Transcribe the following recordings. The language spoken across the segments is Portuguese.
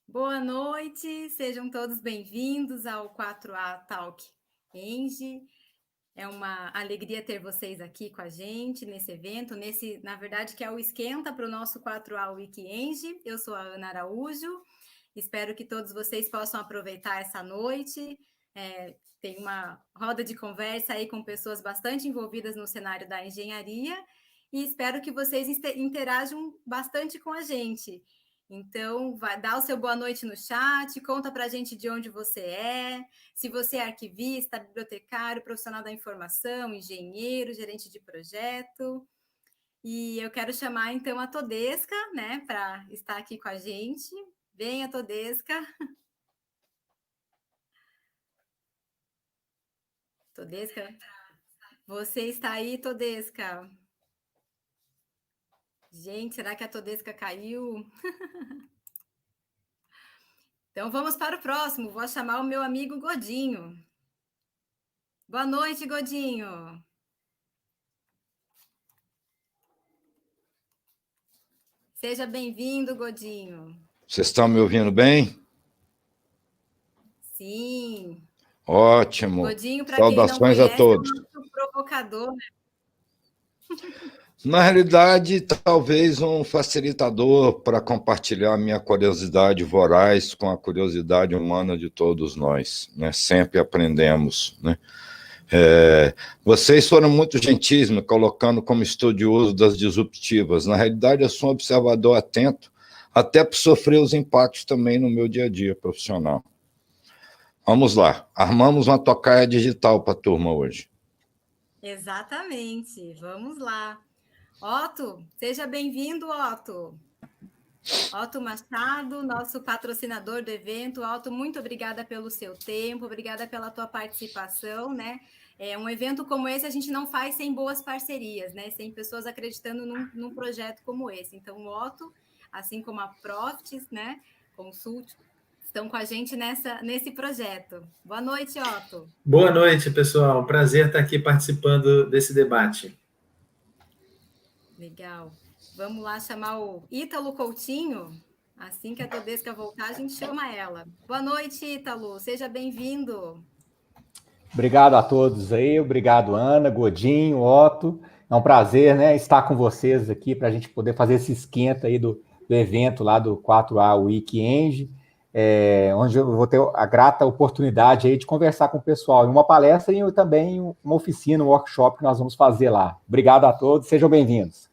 Boa noite, sejam todos bem-vindos ao 4A Talk Engie. É uma alegria ter vocês aqui com a gente nesse evento, na verdade, que é o esquenta para o nosso 4A Week Engie. Eu sou a Ana Araújo, espero que todos vocês possam aproveitar essa noite. Tem uma roda de conversa aí com pessoas bastante envolvidas no cenário da engenharia e espero que vocês interajam bastante com a gente. Então, vai dar o seu boa noite no chat, conta para a gente de onde você é, se você é arquivista, bibliotecário, profissional da informação, engenheiro, gerente de projeto. E eu quero chamar, então, a Todesca, né, para estar aqui com a gente. Venha, Todesca. Todesca, você está aí, Todesca? Gente, será que a Todesca caiu? Então, vamos para o próximo. Vou chamar o meu amigo Godinho. Boa noite, Godinho. Seja bem-vindo, Godinho. Vocês estão me ouvindo bem? Sim. Ótimo. Godinho, para quem não Saudações conhece, a todos. é o nosso provocador, né? Na realidade, talvez um facilitador para compartilhar minha curiosidade voraz com a curiosidade humana de todos nós, né? Sempre aprendemos, né? Vocês foram muito gentis me colocando como estudioso das disruptivas. Na realidade, eu sou um observador atento, até para sofrer os impactos também no meu dia a dia profissional. Vamos lá, armamos uma tocaia digital para a turma hoje. Exatamente, vamos lá. Otto, seja bem-vindo, Otto. Otto Machado, nosso patrocinador do evento. Otto, muito obrigada pelo seu tempo, obrigada pela tua participação, né? Um evento como esse a gente não faz sem boas parcerias, né? Sem pessoas acreditando num projeto como esse. Então, o Otto, assim como a Profits, né? Consult, estão com a gente nesse projeto. Boa noite, Otto. Boa noite, pessoal. Prazer estar aqui participando desse debate. Legal. Vamos lá chamar o Ítalo Coutinho. Assim que a Todesca voltar, a gente chama ela. Boa noite, Ítalo. Seja bem-vindo. Obrigado a todos aí. Obrigado, Ana, Godinho, Otto. É um prazer, né, estar com vocês aqui para a gente poder fazer esse esquenta aí do evento lá do 4A Week Engie, onde eu vou ter a grata oportunidade aí de conversar com o pessoal em uma palestra e também uma oficina, um workshop que nós vamos fazer lá. Obrigado a todos, sejam bem-vindos.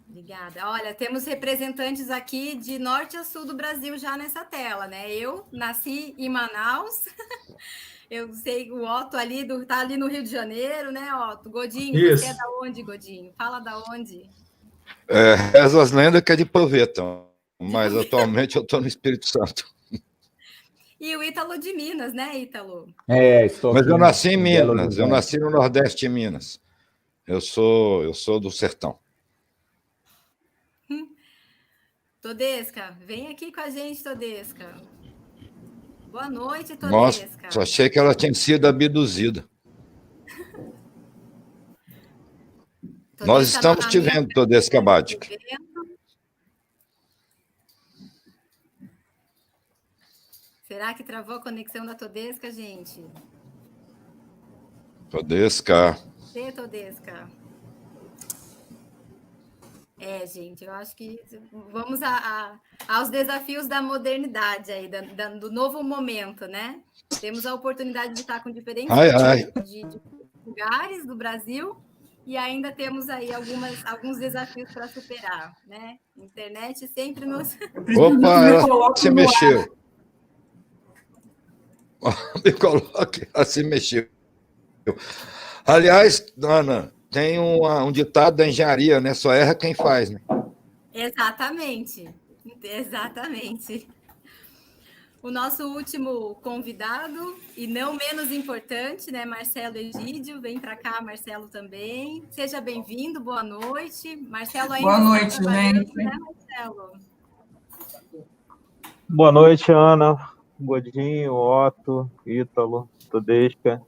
Obrigada. Olha, temos representantes aqui de norte a sul do Brasil já nessa tela, né? Eu nasci em Manaus, eu sei o Otto tá ali no Rio de Janeiro, né, Otto? Godinho, Isso. Você é da onde, Godinho? Fala da onde? Essas lendas que é de Proveta, mas atualmente eu estou no Espírito Santo. E o Ítalo de Minas, né, Ítalo? Estou mas aqui eu nasci em Belo Minas, eu Horizonte. nasci no Nordeste de Minas. Eu sou do sertão. Todesca, vem aqui com a gente, Todesca. Boa noite, Todesca. Nossa, achei que ela tinha sido abduzida. Todesca, nós estamos te vendo, Todesca Badic. Será que travou a conexão da Todesca, gente? Todesca. Todesca. Gente, eu acho que vamos aos desafios da modernidade aí, do novo momento, né? Temos a oportunidade de estar com diferentes de lugares do Brasil e ainda temos aí alguns desafios para superar, né? Internet sempre nos... Opa, ela se mexeu. Me coloque, ela se mexeu. Aliás, Ana, tem um ditado da engenharia, né? Só erra quem faz, né? Exatamente. O nosso último convidado, e não menos importante, né? Marcelo Egídio, vem para cá, Marcelo também. Seja bem-vindo, boa noite. Marcelo ainda boa noite, está trabalhando, gente. né, Marcelo? Boa noite, Ana, Godinho, Otto, Ítalo, Todesca.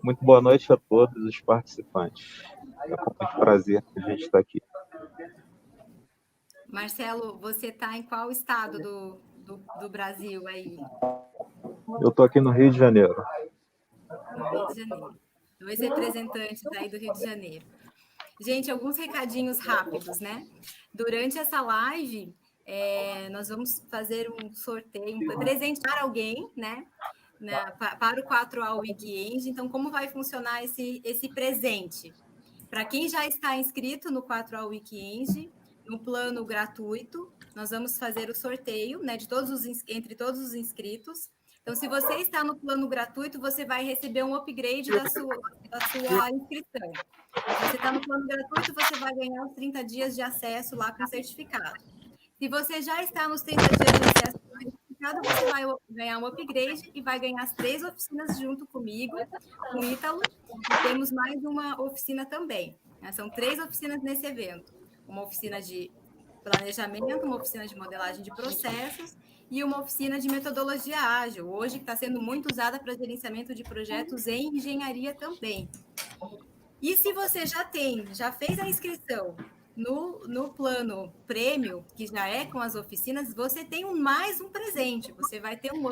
Muito boa noite a todos os participantes. É com muito prazer que a gente está aqui. Marcelo, você está em qual estado do Brasil aí? Eu estou aqui no Rio de Janeiro. No Rio de Janeiro. 2 representantes aí do Rio de Janeiro. Gente, alguns recadinhos rápidos, né? Durante essa live, nós vamos fazer um sorteio, um presente para alguém, né? Para o 4A Weekend. Então, como vai funcionar esse presente? Para quem já está inscrito no 4A Weekend, no plano gratuito, nós vamos fazer o sorteio, né, entre todos os inscritos. Então, se você está no plano gratuito, você vai receber um upgrade da sua inscrição. Se você está no plano gratuito, você vai ganhar os 30 dias de acesso lá com certificado. Se você já está nos 30 dias de acesso com certificado, você vai ganhar um upgrade e vai ganhar as 3 oficinas junto comigo, com o Ítalo. E temos mais uma oficina também, né? São 3 oficinas nesse evento. Uma oficina de planejamento, uma oficina de modelagem de processos e uma oficina de metodologia ágil, hoje que está sendo muito usada para gerenciamento de projetos em engenharia também. E se você já fez a inscrição no plano prêmio, que já é com as oficinas, você tem mais um presente, você vai ter um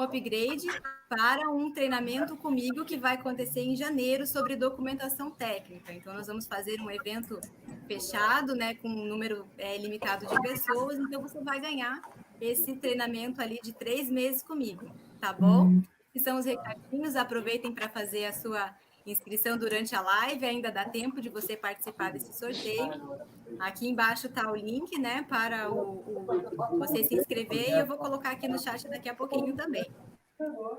upgrade para um treinamento comigo que vai acontecer em janeiro sobre documentação técnica. Então, nós vamos fazer um evento fechado, né, com um número limitado de pessoas, então você vai ganhar esse treinamento ali de 3 meses comigo, tá bom? Que são os recadinhos, aproveitem para fazer a sua inscrição durante a live, ainda dá tempo de você participar desse sorteio. Aqui embaixo está o link, né, para você se inscrever, e eu vou colocar aqui no chat daqui a pouquinho também.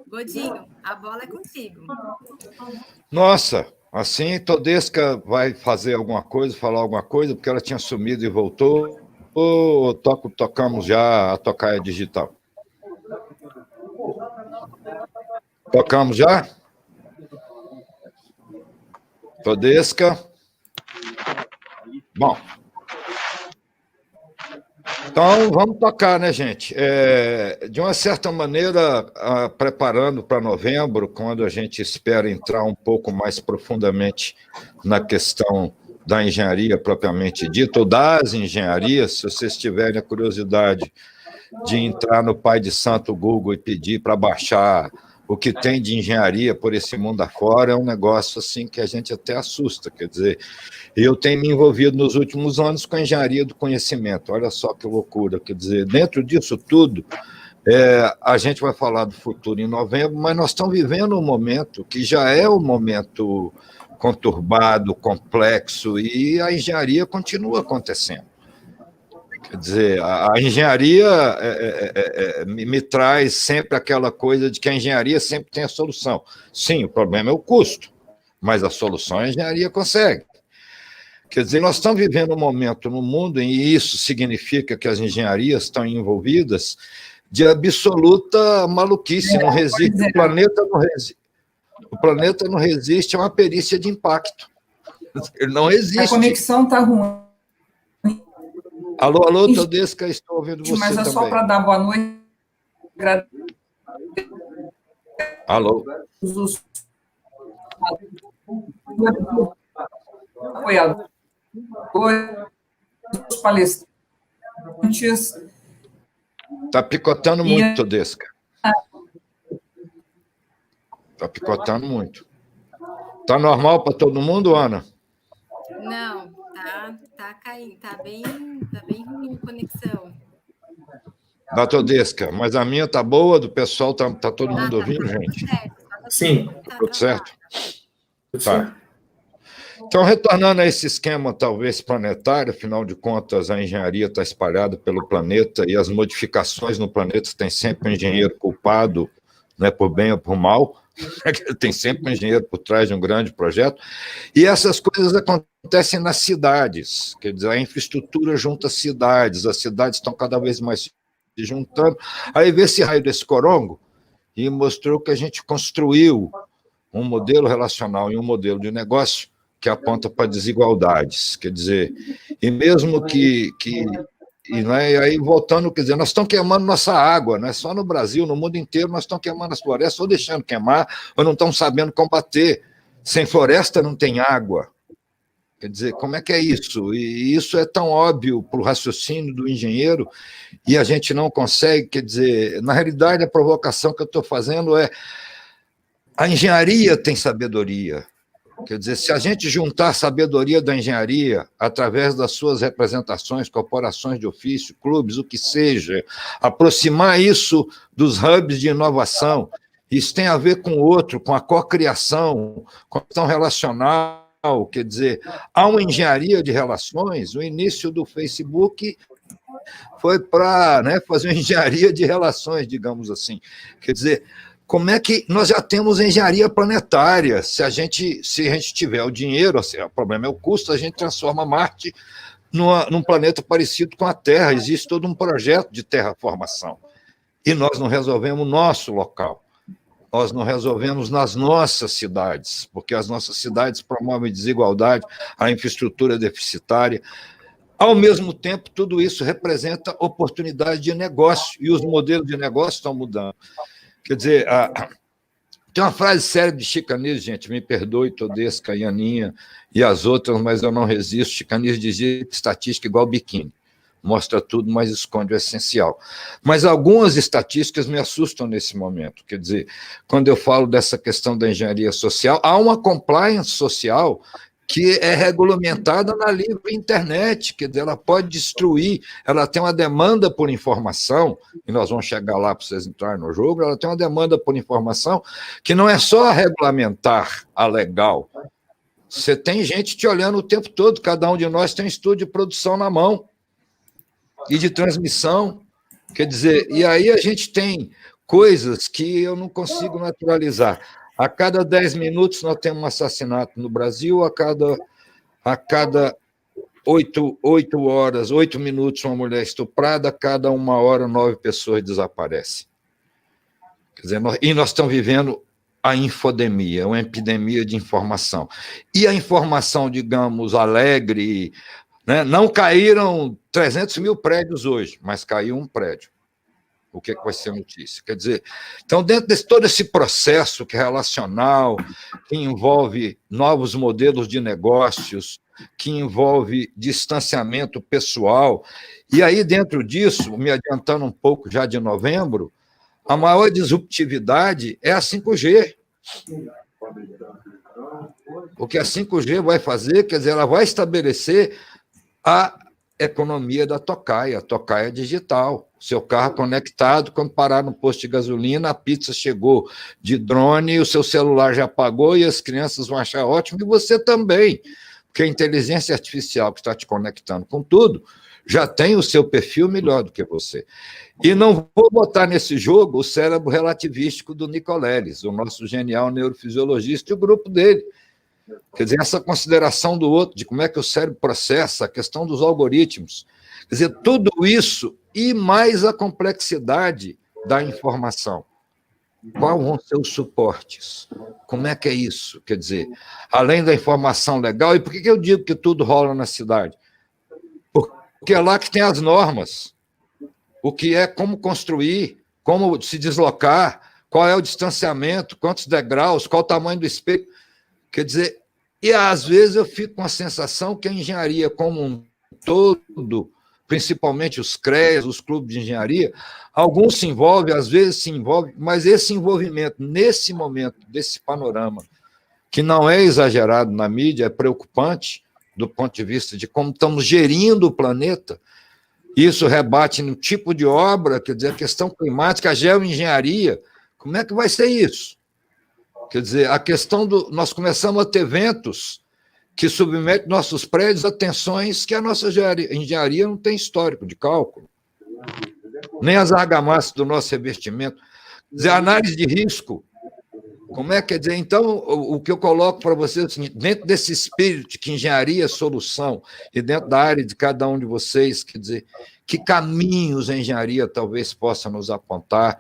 Godinho, a bola é contigo. Nossa, assim Todesca vai fazer alguma coisa, falar alguma coisa, porque ela tinha sumido e voltou, ou tocamos já a tocaia digital? Tocamos já? Todesca? Bom. Então, vamos tocar, né, gente? De uma certa maneira, preparando para novembro, quando a gente espera entrar um pouco mais profundamente na questão da engenharia propriamente dita, ou das engenharias, se vocês tiverem a curiosidade de entrar no Pai de Santo Google e pedir para baixar o que tem de engenharia por esse mundo afora, é um negócio assim que a gente até assusta, quer dizer, eu tenho me envolvido nos últimos anos com a engenharia do conhecimento, olha só que loucura, quer dizer, dentro disso tudo, a gente vai falar do futuro em novembro, mas nós estamos vivendo um momento que já é um momento conturbado, complexo, e a engenharia continua acontecendo. Quer dizer, a engenharia me traz sempre aquela coisa de que a engenharia sempre tem a solução. Sim, o problema é o custo, mas a solução a engenharia consegue. Quer dizer, nós estamos vivendo um momento no mundo, e isso significa que as engenharias estão envolvidas, de absoluta maluquice, não resiste, o planeta não resiste a uma perícia de impacto. Ele não existe. A conexão está ruim. Alô, Todesca, estou ouvindo você também. Mas é só para dar boa noite. Alô. Apoiadores, os palestrantes. Está picotando muito, Todesca. Está picotando muito. Está normal para todo mundo, Ana? Não, tá caindo, tá bem ruim a conexão. Da Todesca, mas a minha tá boa, do pessoal tá todo mundo ouvindo, gente? Sim. Tudo certo? Tá. Então, retornando a esse esquema, talvez planetário, afinal de contas, a engenharia está espalhada pelo planeta e as modificações no planeta têm sempre um engenheiro culpado, né, por bem ou por mal, tem sempre um engenheiro por trás de um grande projeto, e essas coisas acontecem nas cidades, quer dizer, a infraestrutura junta as cidades estão cada vez mais se juntando, aí vê esse raio desse corongo, e mostrou que a gente construiu um modelo relacional e um modelo de negócio que aponta para desigualdades, quer dizer, e mesmo que E aí, voltando, quer dizer, nós estamos queimando nossa água, não é só no Brasil, no mundo inteiro, nós estamos queimando as florestas, ou deixando queimar, ou não estamos sabendo combater. Sem floresta não tem água. Quer dizer, como é que é isso? E isso é tão óbvio para o raciocínio do engenheiro, e a gente não consegue, quer dizer, na realidade, a provocação que eu estou fazendo é a engenharia tem sabedoria. Quer dizer, se a gente juntar a sabedoria da engenharia através das suas representações, corporações de ofício, clubes, o que seja, aproximar isso dos hubs de inovação, isso tem a ver com o outro, com a cocriação, com a questão relacional, quer dizer, há uma engenharia de relações. O início do Facebook foi para, né, fazer uma engenharia de relações, digamos assim. Quer dizer, como é que nós já temos engenharia planetária? Se a gente tiver o dinheiro, assim, o problema é o custo, a gente transforma Marte num planeta parecido com a Terra. Existe todo um projeto de terraformação. E nós não resolvemos o nosso local. Nós não resolvemos nas nossas cidades, porque as nossas cidades promovem desigualdade, a infraestrutura deficitária. Ao mesmo tempo, tudo isso representa oportunidade de negócio, e os modelos de negócio estão mudando. Quer dizer, tem uma frase célebre de Chicanis, gente, me perdoe, Todesca, Ianinha e as outras, mas eu não resisto. Chicanis dizia que estatística é igual biquíni, mostra tudo, mas esconde o essencial. Mas algumas estatísticas me assustam nesse momento. Quer dizer, quando eu falo dessa questão da engenharia social, há uma compliance social que é regulamentada na livre internet, quer dizer, ela pode destruir, ela tem uma demanda por informação, e nós vamos chegar lá para vocês entrarem no jogo, ela tem uma demanda por informação que não é só regulamentar a legal. Você tem gente te olhando o tempo todo, cada um de nós tem um estúdio de produção na mão e de transmissão, quer dizer, e aí a gente tem coisas que eu não consigo naturalizar. A cada 10 minutos nós temos um assassinato no Brasil, a cada 8 minutos uma mulher estuprada, a cada 1 hora 9 pessoas desaparecem. Quer dizer, nós estamos vivendo a infodemia, uma epidemia de informação. E a informação, digamos, alegre, né? Não caíram 300 mil prédios hoje, mas caiu um prédio. O que vai ser notícia? Quer dizer, então, dentro de todo esse processo que é relacional, que envolve novos modelos de negócios, que envolve distanciamento pessoal, e aí, dentro disso, me adiantando um pouco já de novembro, a maior disruptividade é a 5G. O que a 5G vai fazer, quer dizer, ela vai estabelecer a economia da tocaia, a tocaia digital. Seu carro conectado, quando parar no posto de gasolina, a pizza chegou de drone, o seu celular já apagou e as crianças vão achar ótimo, e você também, porque a inteligência artificial que está te conectando com tudo já tem o seu perfil melhor do que você. E não vou botar nesse jogo o cérebro relativístico do Nicoleles, o nosso genial neurofisiologista, e o grupo dele. Quer dizer, essa consideração do outro, de como é que o cérebro processa, a questão dos algoritmos. Quer dizer, tudo isso e mais a complexidade da informação. Quais vão ser os suportes? Como é que é isso? Quer dizer, além da informação legal, e por que eu digo que tudo rola na cidade? Porque é lá que tem as normas. O que é, como construir, como se deslocar, qual é o distanciamento, quantos degraus, qual o tamanho do espelho. Quer dizer, e às vezes eu fico com a sensação que a engenharia como um todo, principalmente os CREAs, os clubes de engenharia, alguns se envolvem, às vezes se envolvem, mas esse envolvimento, nesse momento, desse panorama, que não é exagerado na mídia, é preocupante do ponto de vista de como estamos gerindo o planeta, isso rebate no tipo de obra, quer dizer, a questão climática, a geoengenharia, como é que vai ser isso? Quer dizer, a questão do... Nós começamos a ter ventos que submetem nossos prédios a tensões que a nossa engenharia não tem histórico de cálculo. Nem as argamassas do nosso revestimento. Quer dizer, análise de risco. Como é que quer dizer? Então, o que eu coloco para vocês é o seguinte, dentro desse espírito de que engenharia é solução, e dentro da área de cada um de vocês, quer dizer, que caminhos a engenharia talvez possa nos apontar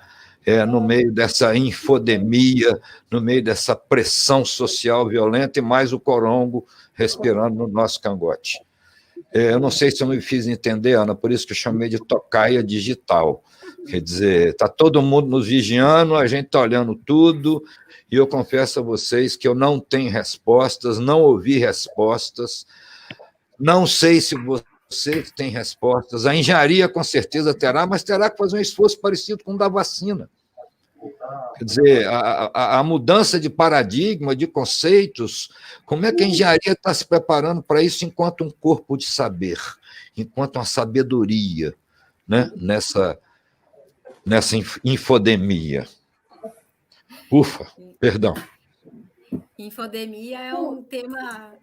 no meio dessa infodemia, no meio dessa pressão social violenta, e mais o corongo respirando no nosso cangote. Eu não sei se eu me fiz entender, Ana, por isso que eu chamei de tocaia digital. Quer dizer, está todo mundo nos vigiando, a gente está olhando tudo, e eu confesso a vocês que eu não tenho respostas, não ouvi respostas, não sei se vocês têm respostas. A engenharia, com certeza, terá, mas terá que fazer um esforço parecido com o da vacina. Quer dizer, a mudança de paradigma, de conceitos, como é que a engenharia está se preparando para isso enquanto um corpo de saber, enquanto uma sabedoria, né? nessa infodemia? Ufa, perdão. Infodemia é um tema,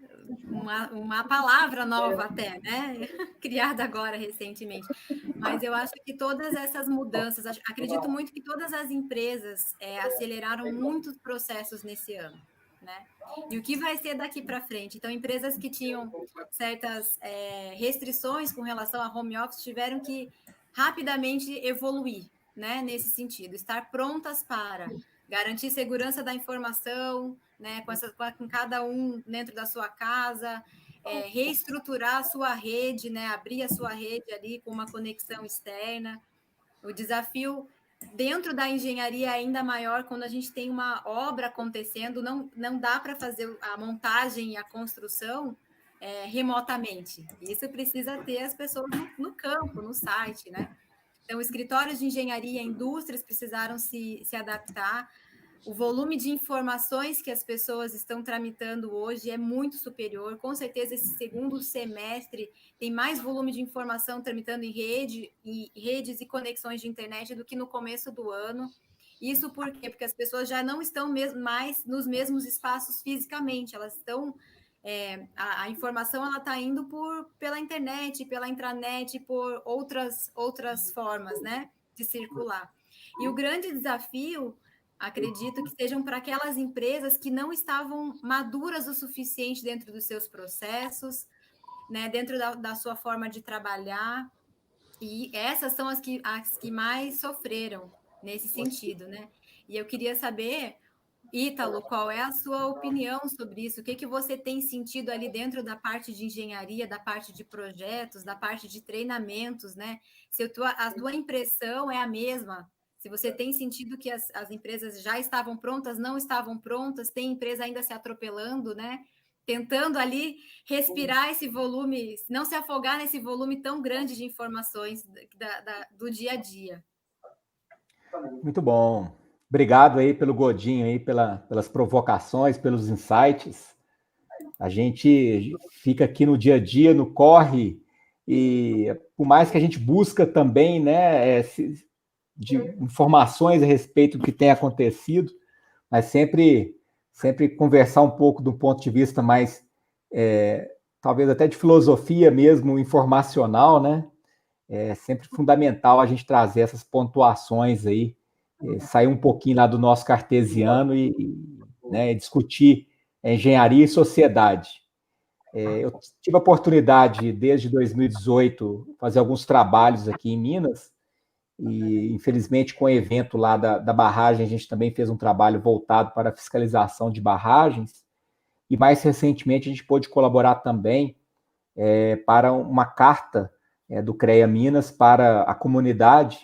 uma palavra nova até, né? Criada agora recentemente. Mas eu acho que todas essas mudanças, acredito muito que todas as empresas aceleraram muitos processos nesse ano, né? E o que vai ser daqui para frente? Então, empresas que tinham certas restrições com relação a home office tiveram que rapidamente evoluir, né? Nesse sentido, estar prontas para garantir segurança da informação, né, com cada um dentro da sua casa, reestruturar a sua rede, né, abrir a sua rede ali com uma conexão externa. O desafio dentro da engenharia é ainda maior quando a gente tem uma obra acontecendo, não dá para fazer a montagem e a construção remotamente. Isso precisa ter as pessoas no campo, no site, né? Então, escritórios de engenharia, indústrias precisaram se adaptar. O volume de informações que as pessoas estão tramitando hoje é muito superior. Com certeza, esse segundo semestre tem mais volume de informação tramitando em redes e conexões de internet do que no começo do ano. Isso por quê? Porque as pessoas já não estão mais nos mesmos espaços fisicamente, elas estão... a informação está indo pela internet, pela intranet, por outras formas, né, de circular. E o grande desafio, acredito que sejam para aquelas empresas que não estavam maduras o suficiente dentro dos seus processos, né, dentro da sua forma de trabalhar, e essas são as que mais sofreram nesse sentido, né? E eu queria saber, Ítalo, qual é a sua opinião sobre isso? O que você tem sentido ali dentro da parte de engenharia, da parte de projetos, da parte de treinamentos, né? Se a tua impressão é a mesma, se você tem sentido que as empresas já estavam prontas, não estavam prontas, tem empresa ainda se atropelando, né? Tentando ali respirar esse volume, não se afogar nesse volume tão grande de informações do dia a dia. Muito bom. Obrigado aí pelo Godinho aí, pelas provocações, pelos insights. A gente fica aqui no dia a dia, no corre, e por mais que a gente busca também, né, de informações a respeito do que tem acontecido, mas sempre conversar um pouco do ponto de vista mais, talvez até de filosofia mesmo, informacional, né? É sempre fundamental a gente trazer essas pontuações aí, sair um pouquinho lá do nosso cartesiano né, discutir engenharia e sociedade. Eu tive a oportunidade, desde 2018, fazer alguns trabalhos aqui em Minas, e infelizmente com o evento lá da barragem, a gente também fez um trabalho voltado para a fiscalização de barragens, e mais recentemente a gente pôde colaborar também para uma carta do CREA Minas para a comunidade,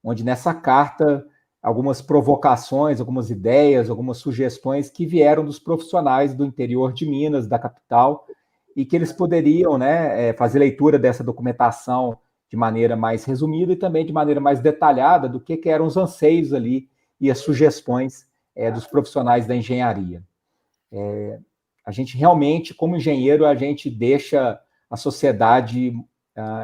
onde nessa carta algumas provocações, algumas ideias, algumas sugestões que vieram dos profissionais do interior de Minas, da capital, e que eles poderiam, né, fazer leitura dessa documentação de maneira mais resumida e também de maneira mais detalhada do que eram os anseios ali e as sugestões dos profissionais da engenharia. A gente realmente, como engenheiro, a gente deixa a sociedade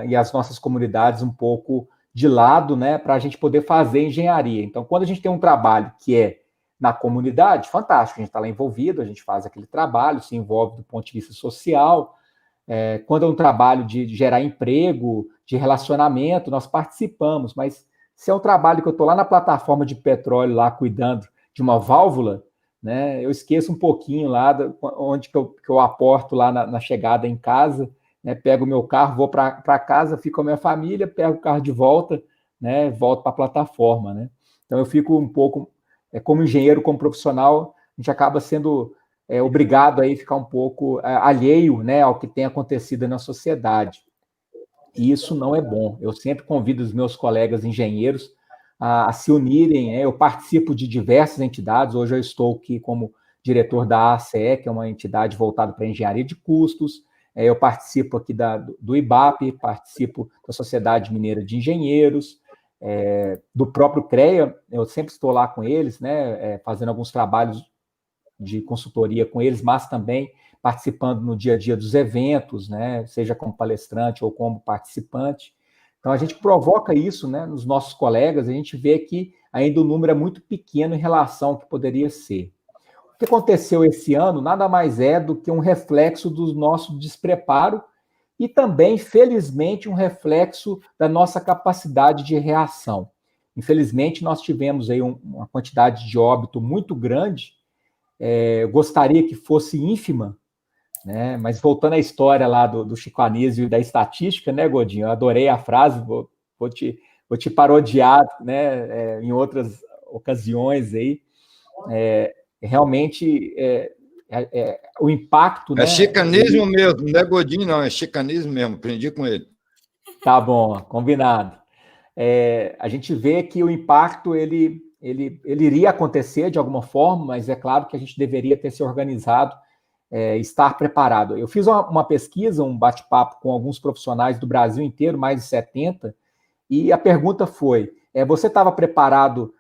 e as nossas comunidades um pouco de lado, né, para a gente poder fazer engenharia. Então, quando a gente tem um trabalho que é na comunidade, fantástico, a gente está lá envolvido, a gente faz aquele trabalho, se envolve do ponto de vista social. Quando é um trabalho de gerar emprego, de relacionamento, nós participamos, mas se é um trabalho que eu estou lá na plataforma de petróleo, lá cuidando de uma válvula, né, eu esqueço um pouquinho lá onde que eu aporto lá na chegada em casa, né, pego o meu carro, vou para casa, fico com a minha família, pego o carro de volta, né, volto para a plataforma, né? Então eu fico um pouco, como engenheiro, como profissional, a gente acaba sendo obrigado a ficar um pouco alheio, né, ao que tem acontecido na sociedade. e isso não é bom. Eu sempre convido os meus colegas engenheiros a se unirem. Eu participo de diversas entidades, hoje eu estou aqui como diretor da ACE, que é uma entidade voltada para engenharia de custos. Eu participo aqui do IBAP, participo da Sociedade Mineira de Engenheiros, do próprio CREA, eu sempre estou lá com eles, né, fazendo alguns trabalhos de consultoria com eles, mas também participando no dia a dia dos eventos, né, seja como palestrante ou como participante. Então, a gente provoca isso, né, nos nossos colegas, a gente vê que ainda o número é muito pequeno em relação ao que poderia ser. O que aconteceu esse ano nada mais é do que um reflexo do nosso despreparo e também, felizmente, um reflexo da nossa capacidade de reação. Infelizmente, nós tivemos aí uma quantidade de óbito muito grande, eu gostaria que fosse ínfima, né? Mas voltando à história lá do Chico Anísio e da estatística, né, Godinho? Eu adorei a frase, vou te parodiar, né, em outras ocasiões aí. Realmente o impacto, né? É chicanismo mesmo, não é Godinho, não, é chicanismo mesmo, aprendi com ele. Tá bom, combinado. A gente vê que o impacto ele iria acontecer de alguma forma, mas é claro que a gente deveria ter se organizado, estar preparado. Eu fiz uma pesquisa, um bate-papo com alguns profissionais do Brasil inteiro, mais de 70, e a pergunta foi: você estava preparado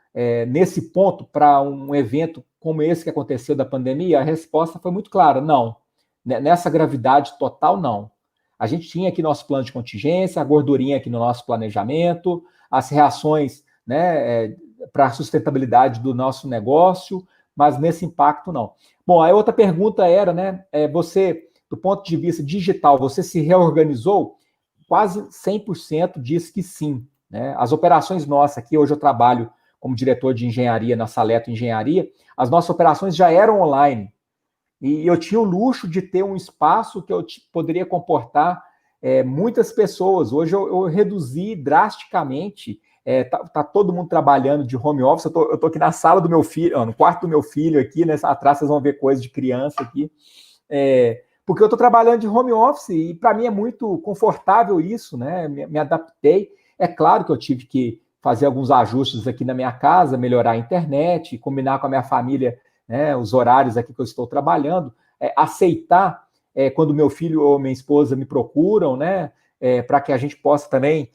nesse ponto para um evento como esse que aconteceu da pandemia? A resposta foi muito clara: não. Nessa gravidade total, não. A gente tinha aqui nosso plano de contingência, a gordurinha aqui no nosso planejamento, as reações, né, para a sustentabilidade do nosso negócio, mas nesse impacto, não. Bom, a outra pergunta era, né, você, do ponto de vista digital, você se reorganizou? Quase 100% diz que sim, né? As operações nossas aqui, hoje eu trabalho como diretor de engenharia na Saleto Engenharia, as nossas operações já eram online. E eu tinha o luxo de ter um espaço que eu poderia comportar muitas pessoas. Hoje eu reduzi drasticamente, tá todo mundo trabalhando de home office. Eu tô aqui na sala do meu filho, no quarto do meu filho aqui, né? Atrás vocês vão ver coisa de criança aqui. Porque eu estou trabalhando de home office e para mim é muito confortável isso, né? Me adaptei. É claro que eu tive que fazer alguns ajustes aqui na minha casa, melhorar a internet, combinar com a minha família, né, os horários aqui que eu estou trabalhando, aceitar quando meu filho ou minha esposa me procuram, né, para que a gente possa também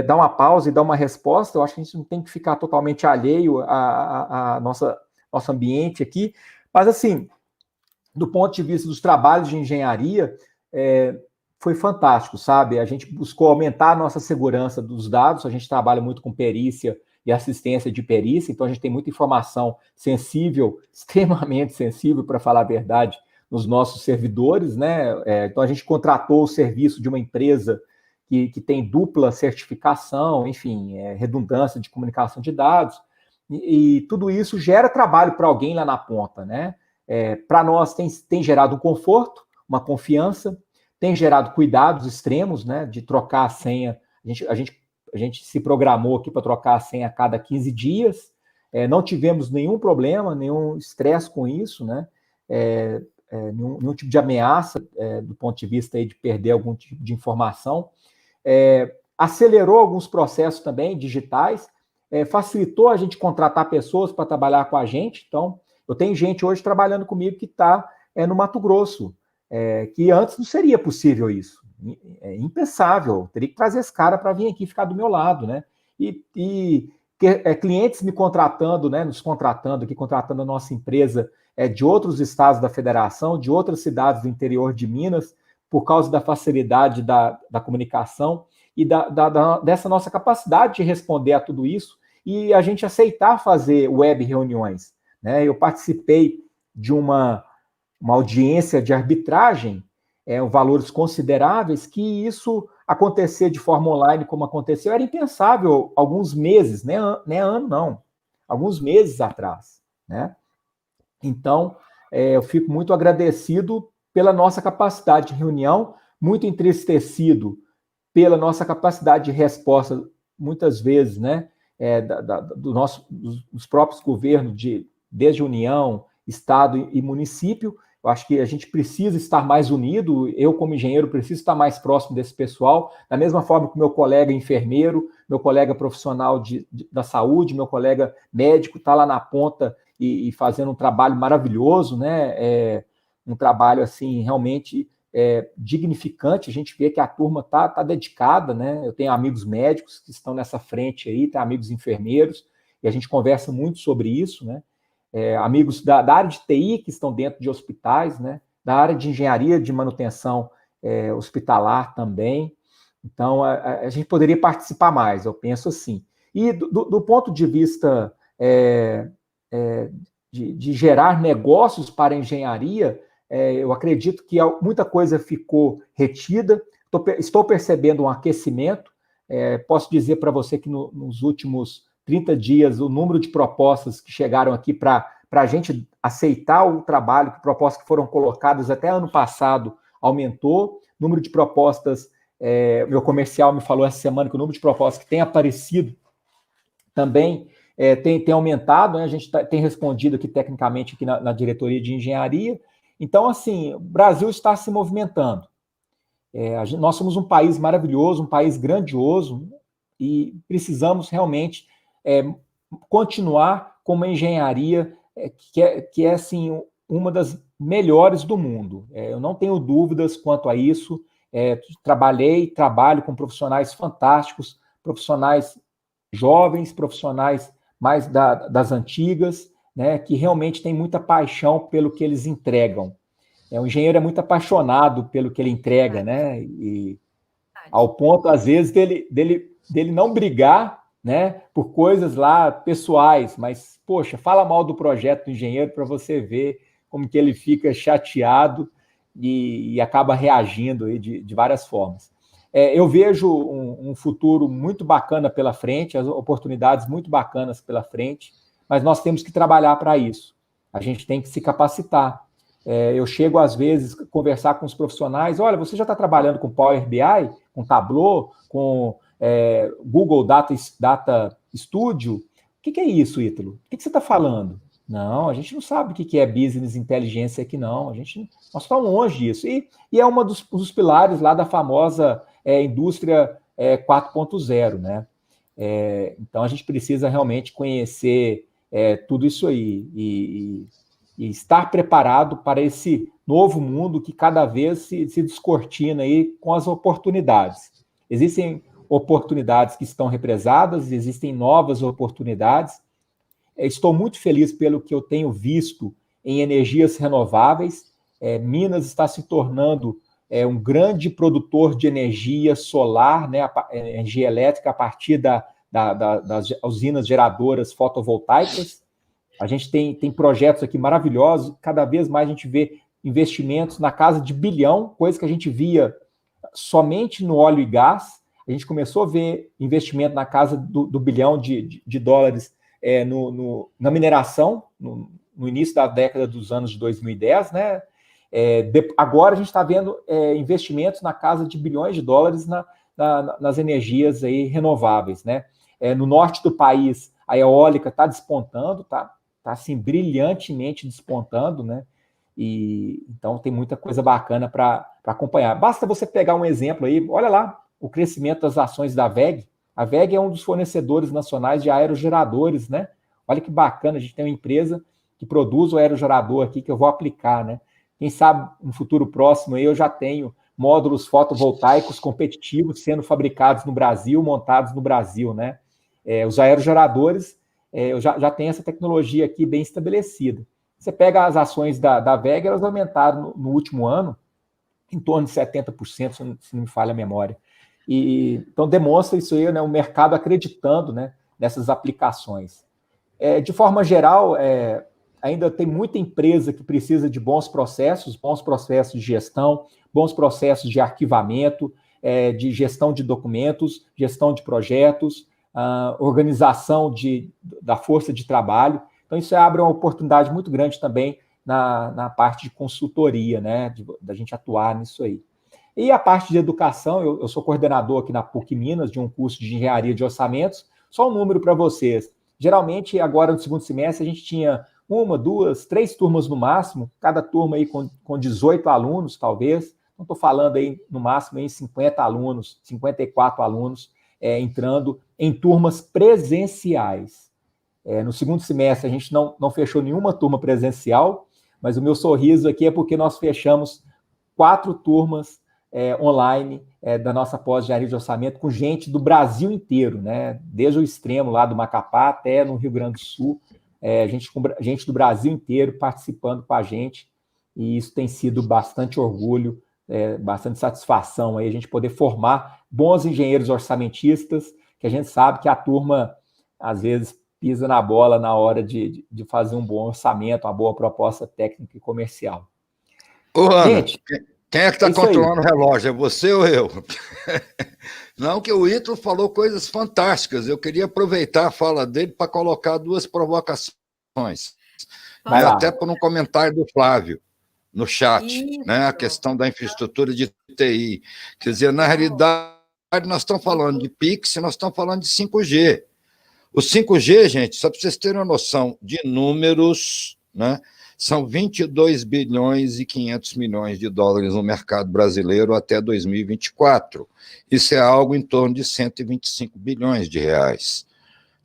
dar uma pausa e dar uma resposta. Eu acho que a gente não tem que ficar totalmente alheio a nosso ambiente aqui, mas assim, do ponto de vista dos trabalhos de engenharia, foi fantástico, sabe? A gente buscou aumentar a nossa segurança dos dados, a gente trabalha muito com perícia e assistência de perícia, então a gente tem muita informação sensível, extremamente sensível, para falar a verdade, nos nossos servidores, né? Então a gente contratou o serviço de uma empresa que tem dupla certificação, enfim, redundância de comunicação de dados, e tudo isso gera trabalho para alguém lá na ponta, né? Para nós tem gerado um conforto, uma confiança, tem gerado cuidados extremos, né, de trocar a senha. A gente se programou aqui para trocar a senha a cada 15 dias, não tivemos nenhum problema, nenhum estresse com isso, né, nenhum tipo de ameaça do ponto de vista aí de perder algum tipo de informação. Acelerou alguns processos também digitais, facilitou a gente contratar pessoas para trabalhar com a gente. Então, eu tenho gente hoje trabalhando comigo que está no Mato Grosso, que antes não seria possível isso. É impensável. Teria que trazer esse cara para vir aqui ficar do meu lado, né? E clientes me contratando, né? Nos contratando aqui, contratando a nossa empresa de outros estados da federação, de outras cidades do interior de Minas, por causa da facilidade da comunicação e dessa nossa capacidade de responder a tudo isso e a gente aceitar fazer web reuniões, né? Eu participei de uma audiência de arbitragem, valores consideráveis, que isso acontecer de forma online como aconteceu era impensável alguns meses, né? Ano não, alguns meses atrás, né? Então, eu fico muito agradecido pela nossa capacidade de reunião, muito entristecido pela nossa capacidade de resposta, muitas vezes, né? Dos próprios governos, desde União, Estado e município, Eu acho que a gente precisa estar mais unido, eu como engenheiro preciso estar mais próximo desse pessoal, da mesma forma que meu colega enfermeiro, meu colega profissional da saúde, meu colega médico está lá na ponta e fazendo um trabalho maravilhoso, né? Um trabalho assim realmente dignificante. A gente vê que a turma está dedicada, né? Eu tenho amigos médicos que estão nessa frente aí, tem amigos enfermeiros, e a gente conversa muito sobre isso, né? Amigos da área de TI que estão dentro de hospitais, né? Da área de engenharia de manutenção hospitalar também. Então, a gente poderia participar mais, eu penso assim. E do ponto de vista de gerar negócios para a engenharia, eu acredito que muita coisa ficou retida. Estou percebendo um aquecimento. Posso dizer para você que nos últimos 30 dias, o número de propostas que chegaram aqui para a gente aceitar o trabalho, propostas que foram colocadas até ano passado, aumentou. O número de propostas, meu comercial me falou essa semana que o número de propostas que tem aparecido também tem aumentado, né? A gente tem respondido aqui tecnicamente aqui na diretoria de engenharia. Então, assim, o Brasil está se movimentando. Nós somos um país maravilhoso, um país grandioso, e precisamos realmente continuar com uma engenharia que é assim, uma das melhores do mundo. Eu não tenho dúvidas quanto a isso. Trabalho com profissionais fantásticos, profissionais jovens, profissionais mais das antigas, né, que realmente têm muita paixão pelo que eles entregam. O engenheiro é muito apaixonado pelo que ele entrega, né, e ao ponto, às vezes, dele não brigar, né, por coisas lá pessoais, mas, poxa, fala mal do projeto do engenheiro para você ver como que ele fica chateado e acaba reagindo aí de várias formas. Eu vejo um futuro muito bacana pela frente, as oportunidades muito bacanas pela frente, mas nós temos que trabalhar para isso. A gente tem que se capacitar. Eu chego, às vezes, a conversar com os profissionais, olha, você já está trabalhando com Power BI, com Tableau, com Google Data Studio? O que é isso, Ítalo? O que você está falando? Não, a gente não sabe o que é Business Intelligence aqui, não. Nós estamos longe disso. E é um dos pilares lá da famosa indústria 4.0, né? Então, a gente precisa realmente conhecer tudo isso aí e estar preparado para esse novo mundo que cada vez se descortina aí com as oportunidades. Existem oportunidades que estão represadas, existem novas oportunidades. Estou muito feliz pelo que eu tenho visto em energias renováveis. Minas está se tornando um grande produtor de energia solar, né, energia elétrica a partir das usinas geradoras fotovoltaicas. A gente tem projetos aqui maravilhosos, cada vez mais a gente vê investimentos na casa de bilhão, coisa que a gente via somente no óleo e gás. A gente começou a ver investimento na casa do bilhão de dólares na mineração, no início da década dos anos de 2010, né? Agora a gente está vendo investimentos na casa de bilhões de dólares nas energias aí renováveis, né? No norte do país, a eólica está despontando, tá assim, brilhantemente despontando, né? E então tem muita coisa bacana para acompanhar. Basta você pegar um exemplo aí, olha lá o crescimento das ações da WEG. A WEG é um dos fornecedores nacionais de aerogeradores, né? Olha que bacana, a gente tem uma empresa que produz o aerogerador aqui que eu vou aplicar, né? Quem sabe no futuro próximo aí eu já tenho módulos fotovoltaicos competitivos sendo fabricados no Brasil, montados no Brasil, né? Os aerogeradores, eu já tenho essa tecnologia aqui bem estabelecida. Você pega as ações da WEG, elas aumentaram no último ano em torno de 70%, se não me falha a memória. Então, demonstra isso aí, né, o mercado acreditando, né, nessas aplicações. De forma geral, ainda tem muita empresa que precisa de bons processos de gestão, bons processos de arquivamento, de gestão de documentos, gestão de projetos, organização da força de trabalho. Então, isso abre uma oportunidade muito grande também na parte de consultoria, né, da gente atuar nisso aí. E a parte de educação, eu sou coordenador aqui na PUC Minas, de um curso de engenharia de orçamentos. Só um número para vocês. Geralmente, agora no segundo semestre, a gente tinha uma, duas, 3 turmas no máximo, cada turma aí com 18 alunos, talvez. Não estou falando aí, no máximo, em 50 alunos, 54 alunos, entrando em turmas presenciais. No segundo semestre, a gente não fechou nenhuma turma presencial, mas o meu sorriso aqui é porque nós fechamos 4 turmas online da nossa pós-engenharia de orçamento com gente do Brasil inteiro, né? Desde o extremo lá do Macapá até no Rio Grande do Sul, gente do Brasil inteiro participando com a gente, e isso tem sido bastante orgulho, bastante satisfação aí a gente poder formar bons engenheiros orçamentistas, que a gente sabe que a turma, às vezes, pisa na bola na hora de fazer um bom orçamento, uma boa proposta técnica e comercial. Ô, Ana, gente, quem é que está controlando o relógio? É você ou eu? Não, que o Ítalo falou coisas fantásticas. Eu queria aproveitar a fala dele para colocar 2 provocações. Até por um comentário do Flávio no chat, né? A questão da infraestrutura de TI. Quer dizer, na realidade, nós estamos falando de Pix, nós estamos falando de 5G. O 5G, gente, só para vocês terem uma noção de números, né? São 22 bilhões e 500 milhões de dólares no mercado brasileiro até 2024. Isso é algo em torno de 125 bilhões de reais.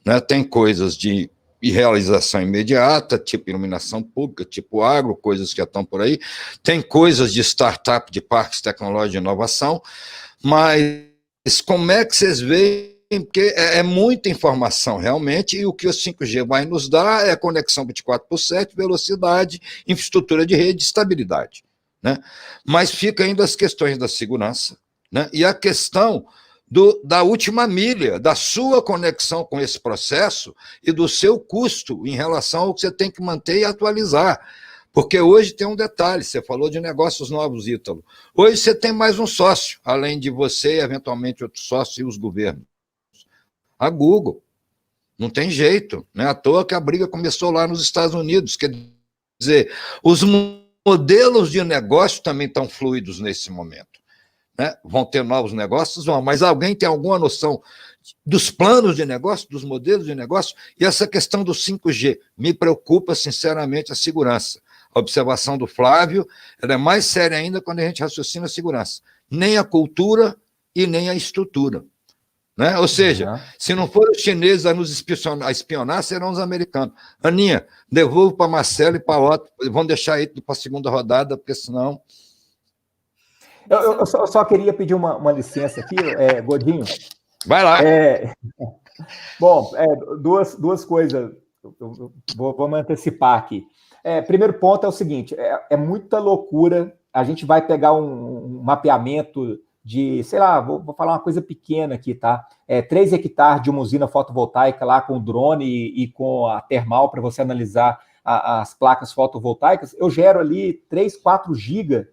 Né? Tem coisas de realização imediata, tipo iluminação pública, tipo agro, coisas que já estão por aí. Tem coisas de startup, de parques tecnológicos de inovação, mas como é que vocês veem? Porque é muita informação, realmente, e o que o 5G vai nos dar é conexão 24/7, velocidade, infraestrutura de rede, estabilidade. Né? Mas fica ainda as questões da segurança, né? E a questão da última milha, da sua conexão com esse processo e do seu custo em relação ao que você tem que manter e atualizar. Porque hoje tem um detalhe, você falou de negócios novos, Ítalo. Hoje você tem mais um sócio, além de você e, eventualmente, outro sócio e os governos. A Google. Não tem jeito. Não é à toa que a briga começou lá nos Estados Unidos. Quer dizer, os modelos de negócio também estão fluidos nesse momento. Né? Vão ter novos negócios? Vão, mas alguém tem alguma noção dos planos de negócio, dos modelos de negócio? E essa questão do 5G me preocupa, sinceramente, a segurança. A observação do Flávio ela é mais séria ainda quando a gente raciocina a segurança. Nem a cultura e nem a estrutura. Né? Ou seja, se não for os chineses a nos espionar, serão os americanos. Aninha, devolvo para Marcelo e para Otto, vão deixar aí para a segunda rodada, porque senão... Eu só queria pedir uma licença aqui, Godinho. Vai lá. Bom, duas coisas, vou me antecipar aqui. Primeiro ponto é o seguinte, é muita loucura, a gente vai pegar um mapeamento de, sei lá, vou falar uma coisa pequena aqui, tá? 3 hectares de uma usina fotovoltaica lá com drone e com a termal para você analisar as placas fotovoltaicas, eu gero ali 3, 4 gigas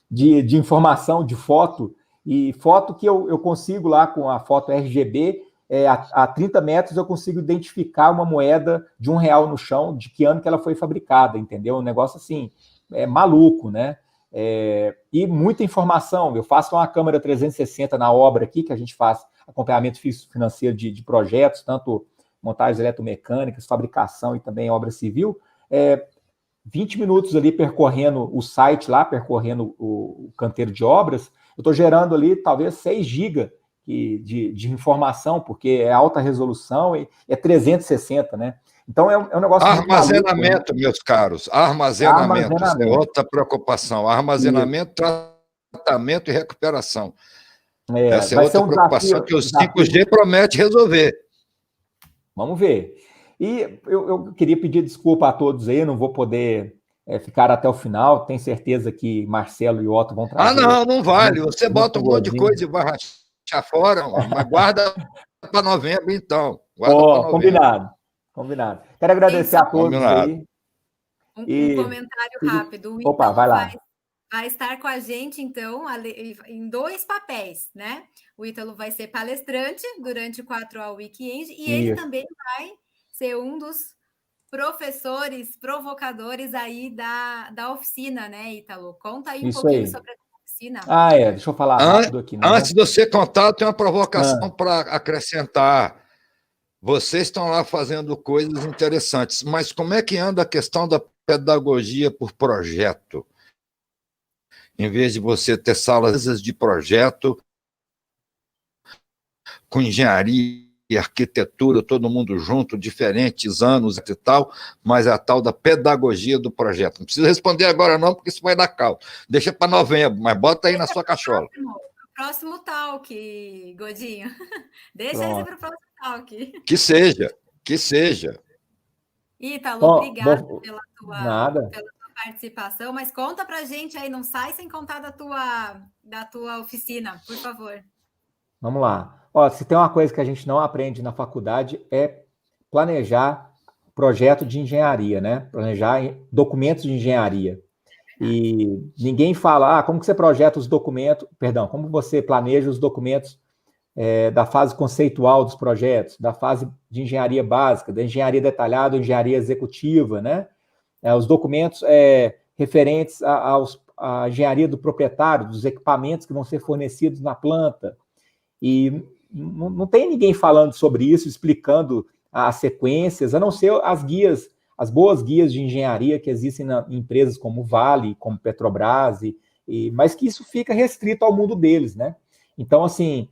de informação, de foto, e foto que eu consigo lá com a foto RGB, a 30 metros eu consigo identificar uma moeda de R$1 no chão, de que ano que ela foi fabricada, entendeu? Um negócio assim, maluco, né? E muita informação. Eu faço uma câmera 360 na obra aqui, que a gente faz acompanhamento financeiro de projetos, tanto montagens eletromecânicas, fabricação e também obra civil. 20 minutos ali percorrendo o site lá, percorrendo o canteiro de obras, eu estou gerando ali talvez 6 GB de informação, porque é alta resolução e é 360, né? Então, é um negócio... Armazenamento, muito maluco, né? meus caros, armazenamento. Isso é outra preocupação. Armazenamento, tratamento e recuperação. Essa é outra preocupação que o 5G promete resolver. Vamos ver. E eu queria pedir desculpa a todos aí, não vou poder ficar até o final, tenho certeza que Marcelo e Otto vão trazer... não vale. Você bota um monte de coisa e vai rachar fora, mas guarda para novembro, então. Combinado. Quero agradecer a todos aí. Um comentário rápido. O Opa, vai lá. Vai estar com a gente, então, em 2 papéis, né? O Ítalo vai ser palestrante durante o 4A Weekend e ele também vai ser um dos professores, provocadores aí da oficina, né, Ítalo? Conta aí um pouquinho sobre essa oficina. Deixa eu falar rápido aqui. Antes de você contar, eu tenho uma provocação para acrescentar. Vocês estão lá fazendo coisas interessantes, mas como é que anda a questão da pedagogia por projeto? Em vez de você ter salas de projeto com engenharia e arquitetura, todo mundo junto, diferentes anos e tal, mas a tal da pedagogia do projeto. Não precisa responder agora não, porque isso vai dar caldo. Deixa para novembro, mas bota aí na sua cachola. Próximo talk, Godinho. Deixa esse Pronto. para o próximo talk. Que seja, que seja. Ítalo, Bom, obrigada bom, pela nada. tua participação, mas conta pra gente aí, não sai sem contar da tua oficina, por favor. Vamos lá. Ó, se tem uma coisa que a gente não aprende na faculdade é planejar projeto de engenharia, né? Planejar documentos de engenharia. E ninguém fala, como que você projeta os documentos, perdão, como você planeja os documentos da fase conceitual dos projetos, da fase de engenharia básica, da engenharia detalhada, engenharia executiva, né? Os documentos referentes à engenharia do proprietário, dos equipamentos que vão ser fornecidos na planta. E não tem ninguém falando sobre isso, explicando as sequências, a não ser as guias, as boas guias de engenharia que existem em empresas como Vale, como Petrobras, mas que isso fica restrito ao mundo deles, né? Então, assim,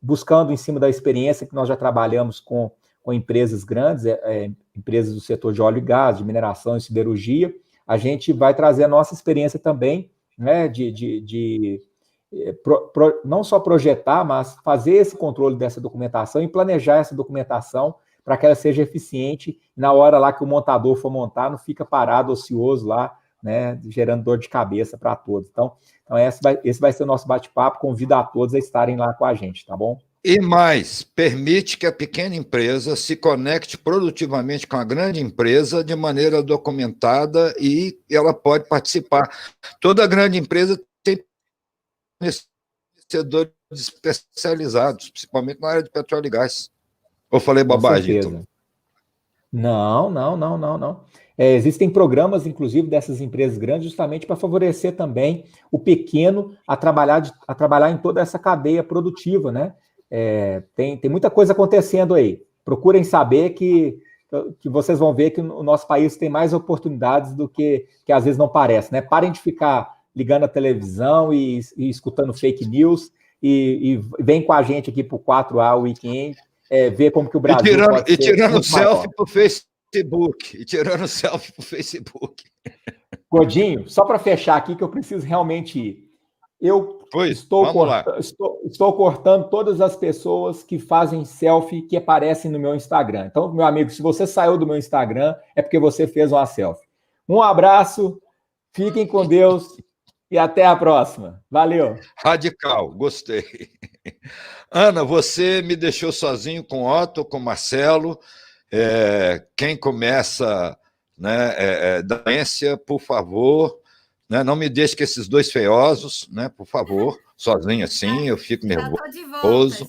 buscando em cima da experiência que nós já trabalhamos com empresas grandes, empresas do setor de óleo e gás, de mineração e siderurgia, a gente vai trazer a nossa experiência também, né, não só projetar, mas fazer esse controle dessa documentação e planejar essa documentação para que ela seja eficiente. Na hora lá que o montador for montar, não fica parado, ocioso lá, né, gerando dor de cabeça para todos. Então esse vai ser o nosso bate-papo. Convido a todos a estarem lá com a gente, tá bom? E mais, permite que a pequena empresa se conecte produtivamente com a grande empresa de maneira documentada e ela pode participar. Toda grande empresa tem fornecedores especializados, principalmente na área de petróleo e gás. Ou falei bobagem, então? Não. Existem programas, inclusive, dessas empresas grandes, justamente para favorecer também o pequeno a trabalhar em toda essa cadeia produtiva, né? Tem muita coisa acontecendo aí. Procurem saber que vocês vão ver que o nosso país tem mais oportunidades do que às vezes não parece, né? Parem de ficar ligando a televisão e escutando fake news e vem com a gente aqui para o 4A Weekend, ver como que o Brasil pode ser tirando selfie para o Facebook. E tirando selfie para o Facebook. Godinho, só para fechar aqui, que eu preciso realmente ir. Estou cortando todas as pessoas que fazem selfie que aparecem no meu Instagram. Então, meu amigo, se você saiu do meu Instagram, é porque você fez uma selfie. Um abraço, fiquem com Deus e até a próxima. Valeu. Radical, gostei. Ana, você me deixou sozinho com o Otto, com o Marcelo. Quem começa, né, da Ência, por favor, né, não me deixe com esses dois feiosos, né, por favor, sozinho assim, eu fico nervoso. Já tô de volta,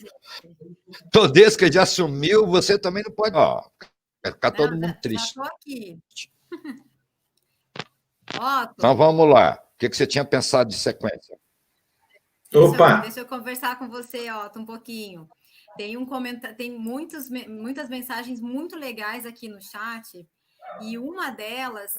Todo desde que já sumiu, você também não pode. Vai ficar todo mundo triste. Já tô aqui. Otto. Então vamos lá. O que você tinha pensado de sequência? Deixa eu conversar com você, Otto, um pouquinho. Tem muitas mensagens muito legais aqui no chat, e uma delas,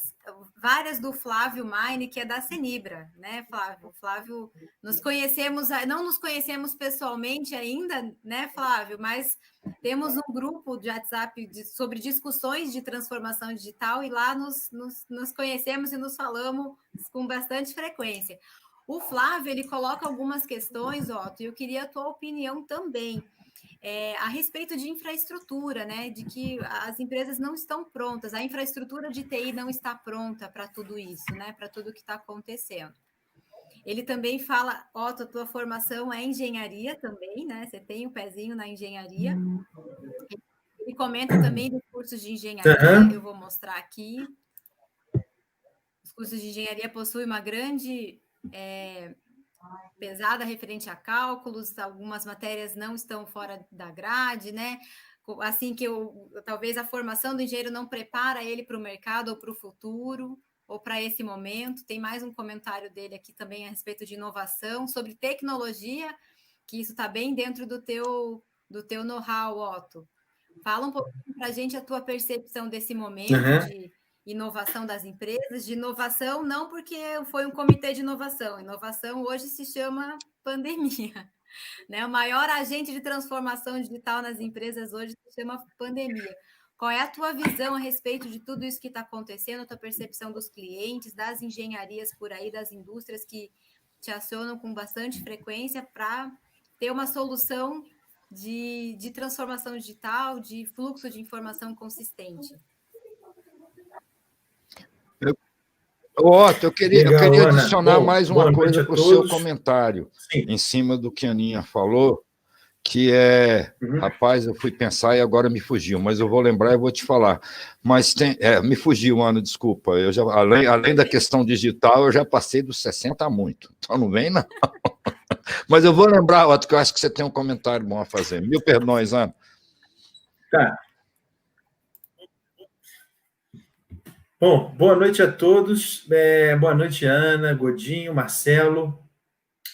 várias do Flávio Maine, que é da Cenibra, né, Flávio? Flávio, não nos conhecemos pessoalmente ainda, né, Flávio? Mas temos um grupo de WhatsApp sobre discussões de transformação digital, e lá nos conhecemos e nos falamos com bastante frequência. O Flávio, ele coloca algumas questões, Otto, e eu queria a tua opinião também, a respeito de infraestrutura, né? De que as empresas não estão prontas, a infraestrutura de TI não está pronta para tudo isso, né? Para tudo que está acontecendo. Ele também fala, Otto, a tua formação é engenharia também, né? Você tem um pezinho na engenharia. Ele comenta também dos cursos de engenharia, eu vou mostrar aqui. Os cursos de engenharia possuem uma grande pesada referente a cálculos, algumas matérias não estão fora da grade, né? Assim que talvez a formação do engenheiro não prepara ele para o mercado ou para o futuro, ou para esse momento. Tem mais um comentário dele aqui também a respeito de inovação, sobre tecnologia, que isso está bem dentro do teu know-how, Otto. Fala um pouquinho para a gente a tua percepção desse momento de inovação das empresas, de inovação não porque foi um comitê de inovação, inovação hoje se chama pandemia, né? O maior agente de transformação digital nas empresas hoje se chama pandemia. Qual é a tua visão a respeito de tudo isso que está acontecendo, a tua percepção dos clientes, das engenharias por aí, das indústrias que te acionam com bastante frequência para ter uma solução de transformação digital, de fluxo de informação consistente? Otto, eu queria adicionar mais uma coisa para o seu todos. comentário, Sim. em cima do que a Aninha falou, que rapaz, eu fui pensar e agora me fugiu, mas eu vou lembrar e vou te falar. Mas me fugiu, Ana, desculpa. Eu já, além da questão digital, eu já passei dos 60 há muito. Então não vem, não. Mas eu vou lembrar, Otto, que eu acho que você tem um comentário bom a fazer. Mil perdões, Ana. Tá. Bom, boa noite a todos. Boa noite, Ana, Godinho, Marcelo.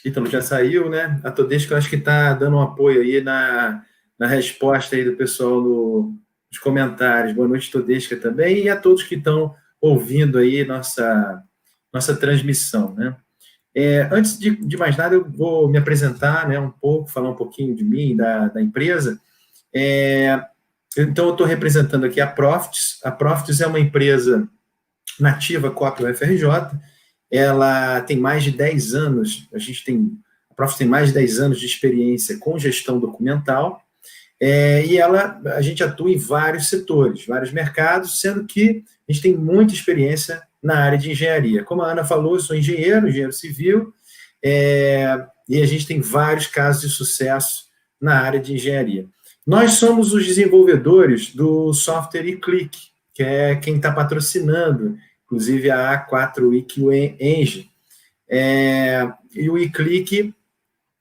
Ítalo já saiu, né? A Todesca, eu acho que está dando um apoio aí na resposta aí do pessoal nos comentários. Boa noite, Todesca, também. E a todos que estão ouvindo aí nossa transmissão, né? Antes de mais nada, eu vou me apresentar, né, um pouco, falar um pouquinho de mim, da empresa. Então, eu estou representando aqui a Profits. A Profits é uma empresa nativa Coop UFRJ. Ela tem mais de 10 anos, a Profits tem mais de 10 anos de experiência com gestão documental, e a gente atua em vários setores, vários mercados, sendo que a gente tem muita experiência na área de engenharia. Como a Ana falou, eu sou engenheiro civil, e a gente tem vários casos de sucesso na área de engenharia. Nós somos os desenvolvedores do software eClick, que é quem está patrocinando, inclusive a A4 Engine. E o eClick,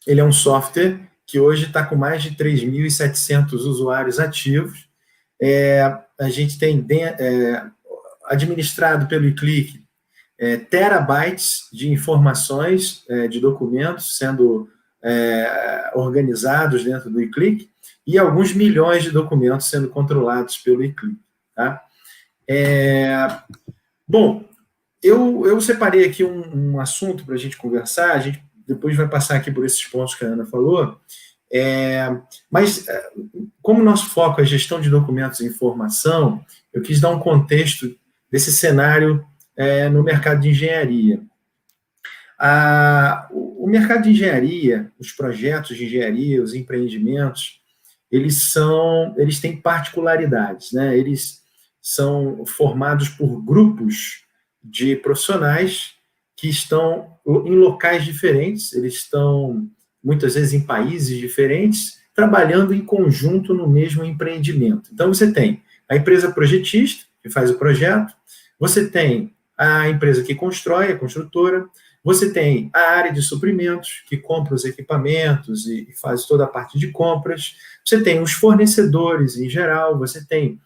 ele é um software que hoje está com mais de 3.700 usuários ativos. A gente tem administrado pelo eClick terabytes de informações, de documentos sendo organizados dentro do eClick e alguns milhões de documentos sendo controlados pelo eClick. Tá? Bom, eu separei aqui um assunto para a gente conversar, a gente depois vai passar aqui por esses pontos que a Ana falou, mas como o nosso foco é gestão de documentos e informação, eu quis dar um contexto desse cenário no mercado de engenharia. O mercado de engenharia, os projetos de engenharia, os empreendimentos, eles têm particularidades, né? Eles são formados por grupos de profissionais que estão em locais diferentes, eles estão, muitas vezes, em países diferentes, trabalhando em conjunto no mesmo empreendimento. Então, você tem a empresa projetista, que faz o projeto, você tem a empresa que constrói, a construtora, você tem a área de suprimentos, que compra os equipamentos e faz toda a parte de compras, você tem os fornecedores em geral, você tem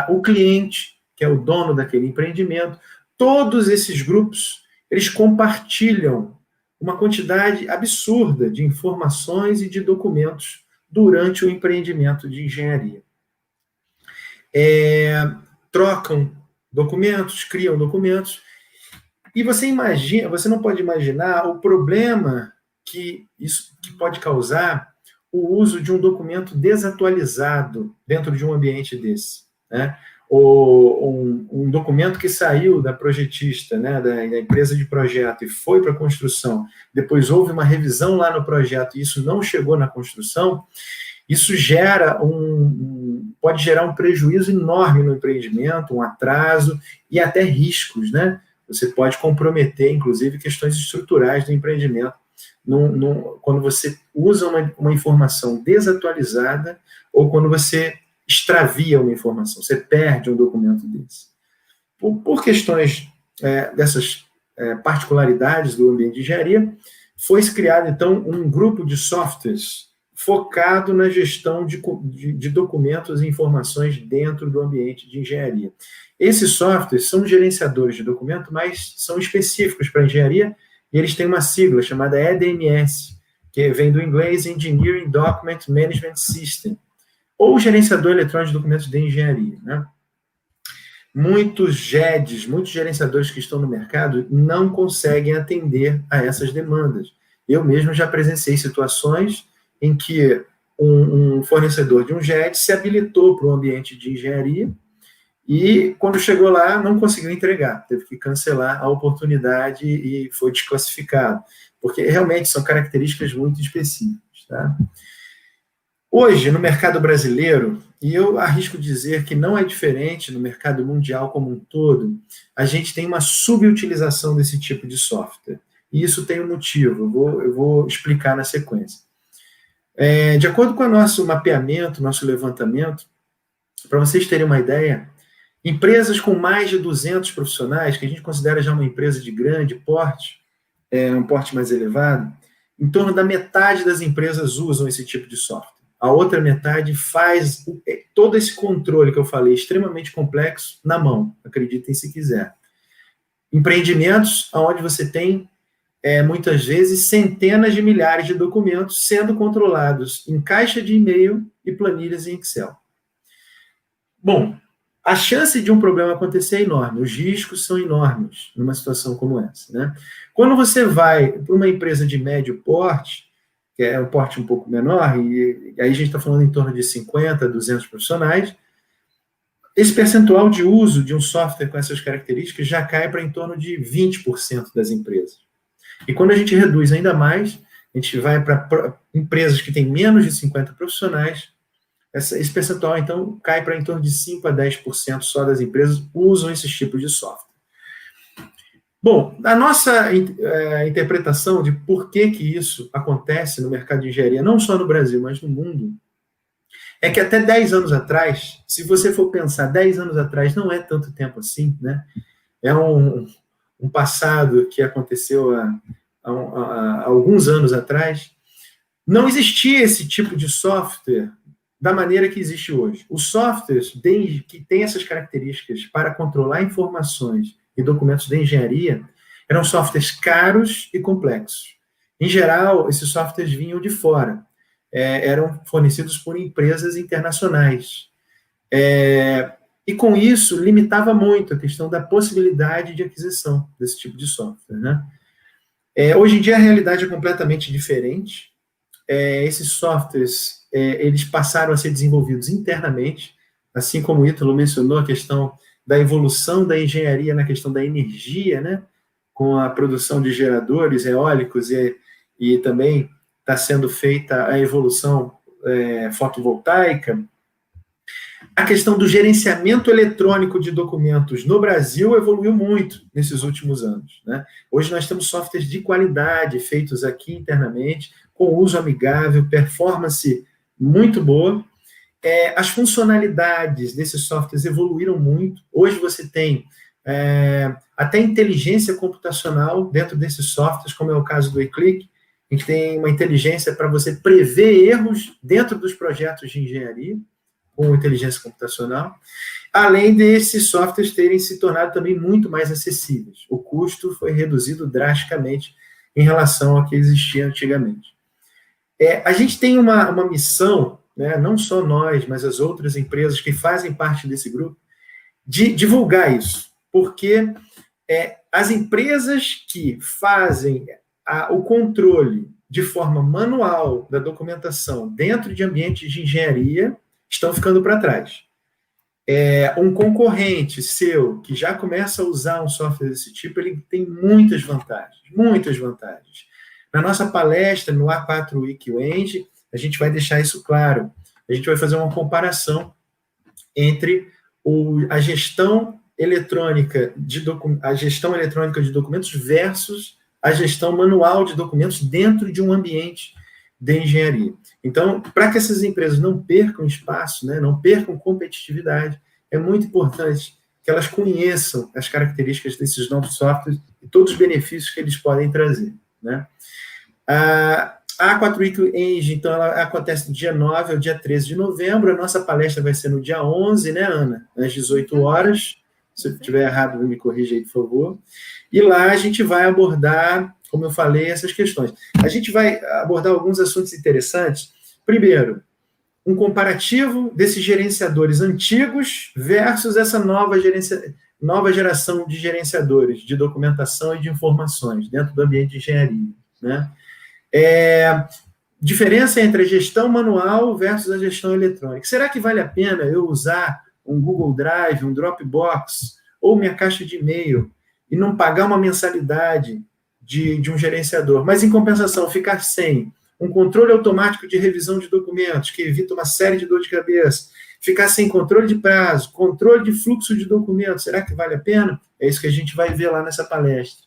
o cliente, que é o dono daquele empreendimento. Todos esses grupos, eles compartilham uma quantidade absurda de informações e de documentos durante o empreendimento de engenharia. Trocam documentos, criam documentos, e você não pode imaginar o problema que isso pode causar o uso de um documento desatualizado dentro de um ambiente desse, né? Ou um documento que saiu da projetista, né, da empresa de projeto e foi para a construção, depois houve uma revisão lá no projeto e isso não chegou na construção, isso pode gerar um prejuízo enorme no empreendimento, um atraso e até riscos, né? Você pode comprometer, inclusive, questões estruturais do empreendimento quando você usa uma informação desatualizada ou quando você extravia uma informação, você perde um documento desse. Por questões dessas particularidades do ambiente de engenharia, foi criado, então, um grupo de softwares focado na gestão de documentos e informações dentro do ambiente de engenharia. Esses softwares são gerenciadores de documento, mas são específicos para a engenharia, e eles têm uma sigla chamada EDMS, que vem do inglês Engineering Document Management System, ou gerenciador eletrônico de documentos de engenharia, né? Muitos GEDs, muitos gerenciadores que estão no mercado não conseguem atender a essas demandas. Eu mesmo já presenciei situações em que um fornecedor de um GED se habilitou para o ambiente de engenharia e, quando chegou lá, não conseguiu entregar, teve que cancelar a oportunidade e foi desclassificado, porque realmente são características muito específicas, tá? Hoje, no mercado brasileiro, e eu arrisco dizer que não é diferente no mercado mundial como um todo, a gente tem uma subutilização desse tipo de software. E isso tem um motivo, eu vou explicar na sequência. De acordo com o nosso mapeamento, nosso levantamento, para vocês terem uma ideia, empresas com mais de 200 profissionais, que a gente considera já uma empresa de grande porte, um porte mais elevado, em torno da metade das empresas usam esse tipo de software. A outra metade faz todo esse controle que eu falei, extremamente complexo, na mão, acreditem se quiser. Empreendimentos onde você tem, muitas vezes, centenas de milhares de documentos sendo controlados em caixa de e-mail e planilhas em Excel. Bom, a chance de um problema acontecer é enorme, os riscos são enormes numa situação como essa, né? Quando você vai para uma empresa de médio porte, que é um porte um pouco menor, e aí a gente está falando em torno de 50, 200 profissionais, esse percentual de uso de um software com essas características já cai para em torno de 20% das empresas. E quando a gente reduz ainda mais, a gente vai para empresas que têm menos de 50 profissionais, esse percentual, então, cai para em torno de 5 a 10% só das empresas usam esses tipos de software. Bom, a nossa interpretação de por que isso acontece no mercado de engenharia, não só no Brasil, mas no mundo, é que até 10 anos atrás, se você for pensar, 10 anos atrás não é tanto tempo assim, né? É um passado que aconteceu há alguns anos atrás, não existia esse tipo de software da maneira que existe hoje. Os softwares que têm essas características para controlar informações e documentos de engenharia eram softwares caros e complexos. Em geral, esses softwares vinham de fora, eram fornecidos por empresas internacionais. E com isso, limitava muito a questão da possibilidade de aquisição desse tipo de software, né? Hoje em dia, a realidade é completamente diferente. Esses softwares, eles passaram a ser desenvolvidos internamente, assim como o Ítalo mencionou, a questão da evolução da engenharia na questão da energia, né? Com a produção de geradores eólicos e também está sendo feita a evolução fotovoltaica. A questão do gerenciamento eletrônico de documentos no Brasil evoluiu muito nesses últimos anos, né? Hoje nós temos softwares de qualidade feitos aqui internamente, com uso amigável, performance muito boa. As funcionalidades desses softwares evoluíram muito. Hoje você tem até inteligência computacional dentro desses softwares, como é o caso do eClick. A gente tem uma inteligência para você prever erros dentro dos projetos de engenharia, com inteligência computacional, além desses softwares terem se tornado também muito mais acessíveis. O custo foi reduzido drasticamente em relação ao que existia antigamente. A gente tem uma missão, né, não só nós, mas as outras empresas que fazem parte desse grupo, de divulgar isso, porque as empresas que fazem o controle de forma manual da documentação dentro de ambientes de engenharia estão ficando para trás. Um concorrente seu que já começa a usar um software desse tipo, ele tem muitas vantagens, muitas vantagens. Na nossa palestra, no A4 Week Eng, a gente vai deixar isso claro. A gente vai fazer uma comparação entre a gestão eletrônica de documentos versus a gestão manual de documentos dentro de um ambiente de engenharia. Então, para que essas empresas não percam espaço, né, não percam competitividade, é muito importante que elas conheçam as características desses novos softwares e todos os benefícios que eles podem trazer, né? A A4 Week Eng, então, ela acontece do dia 9 ao dia 13 de novembro. A nossa palestra vai ser no dia 11, né, Ana? Às 18 horas. Se eu estiver errado, me corrija aí, por favor. E lá a gente vai abordar, como eu falei, essas questões. A gente vai abordar alguns assuntos interessantes. Primeiro, um comparativo desses gerenciadores antigos versus essa nova geração de gerenciadores de documentação e de informações dentro do ambiente de engenharia, né? Diferença entre a gestão manual versus a gestão eletrônica. Será que vale a pena eu usar um Google Drive, um Dropbox ou minha caixa de e-mail e não pagar uma mensalidade de um gerenciador, mas, em compensação, ficar sem um controle automático de revisão de documentos, que evita uma série de dor de cabeça, ficar sem controle de prazo, controle de fluxo de documentos, será que vale a pena? É isso que a gente vai ver lá nessa palestra.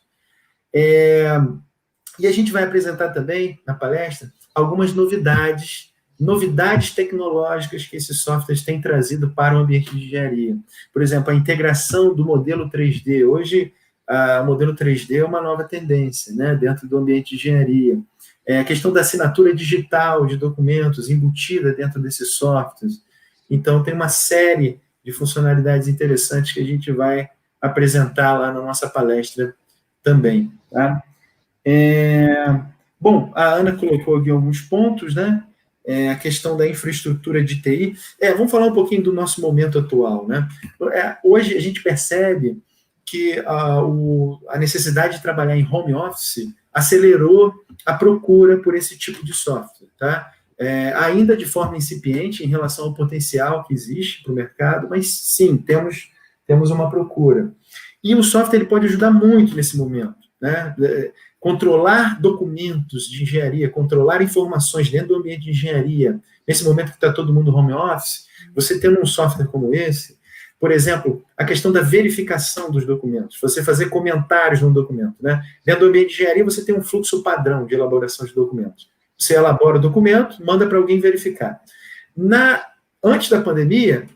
E a gente vai apresentar também, na palestra, algumas novidades tecnológicas que esses softwares têm trazido para o ambiente de engenharia. Por exemplo, a integração do modelo 3D. Hoje, o modelo 3D é uma nova tendência, né, dentro do ambiente de engenharia. A questão da assinatura digital de documentos embutida dentro desses softwares. Então, tem uma série de funcionalidades interessantes que a gente vai apresentar lá na nossa palestra também, tá? Bom, a Ana colocou aqui alguns pontos, né? A questão da infraestrutura de TI. Vamos falar um pouquinho do nosso momento atual, né? Hoje a gente percebe que a necessidade de trabalhar em home office acelerou a procura por esse tipo de software, tá? Ainda de forma incipiente em relação ao potencial que existe para o mercado, mas sim, temos uma procura. E o software ele pode ajudar muito nesse momento, né? Controlar documentos de engenharia, controlar informações dentro do ambiente de engenharia, nesse momento que está todo mundo home office, você tendo um software como esse, por exemplo, a questão da verificação dos documentos, você fazer comentários no documento, né? Dentro do ambiente de engenharia, você tem um fluxo padrão de elaboração de documentos. Você elabora o documento, manda para alguém verificar. Antes da pandemia,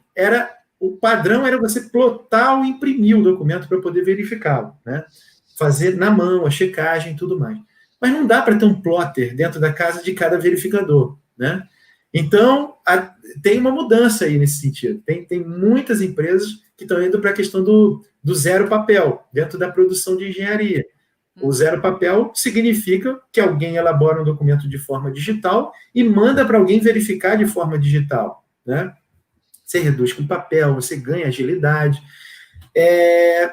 o padrão era você plotar ou imprimir o documento para poder verificá-lo, né? Fazer na mão a checagem e tudo mais. Mas não dá para ter um plotter dentro da casa de cada verificador, né? Então, tem uma mudança aí nesse sentido. Tem muitas empresas que estão indo para a questão do zero papel dentro da produção de engenharia. O zero papel significa que alguém elabora um documento de forma digital e manda para alguém verificar de forma digital, né? Você reduz com papel, você ganha agilidade.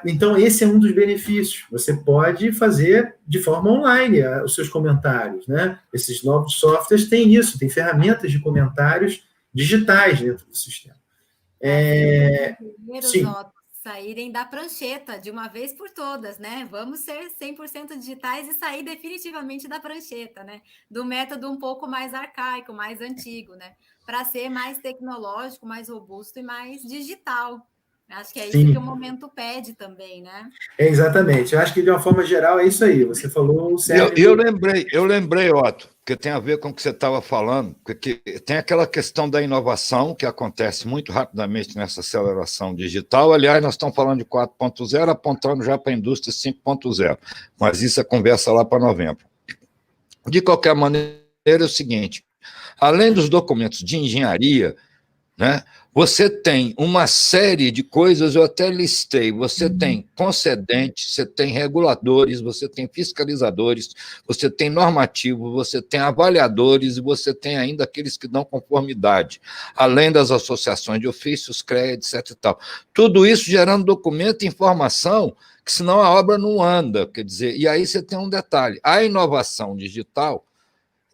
Então, esse é um dos benefícios. Você pode fazer de forma online os seus comentários, né? Esses novos softwares têm isso, tem ferramentas de comentários digitais dentro do sistema. Sim. Saírem da prancheta de uma vez por todas, né? Vamos ser 100% digitais e sair definitivamente da prancheta, né? Do método um pouco mais arcaico, mais antigo, né? Para ser mais tecnológico, mais robusto e mais digital. Acho que é isso que o momento pede também, né? Exatamente. Eu acho que, de uma forma geral, é isso aí. Você falou certo. Eu lembrei, Otto, que tem a ver com o que você estava falando, porque tem aquela questão da inovação que acontece muito rapidamente nessa aceleração digital. Aliás, nós estamos falando de 4.0, apontando já para a indústria 5.0, mas isso é conversa lá para novembro. De qualquer maneira, é o seguinte, além dos documentos de engenharia, né, você tem uma série de coisas, eu até listei, você tem concedentes, você tem reguladores, você tem fiscalizadores, você tem normativos, você tem avaliadores e você tem ainda aqueles que dão conformidade, além das associações de ofícios, CREA, etc. e tal. Tudo isso gerando documento e informação, que senão a obra não anda, quer dizer, e aí você tem um detalhe, a inovação digital,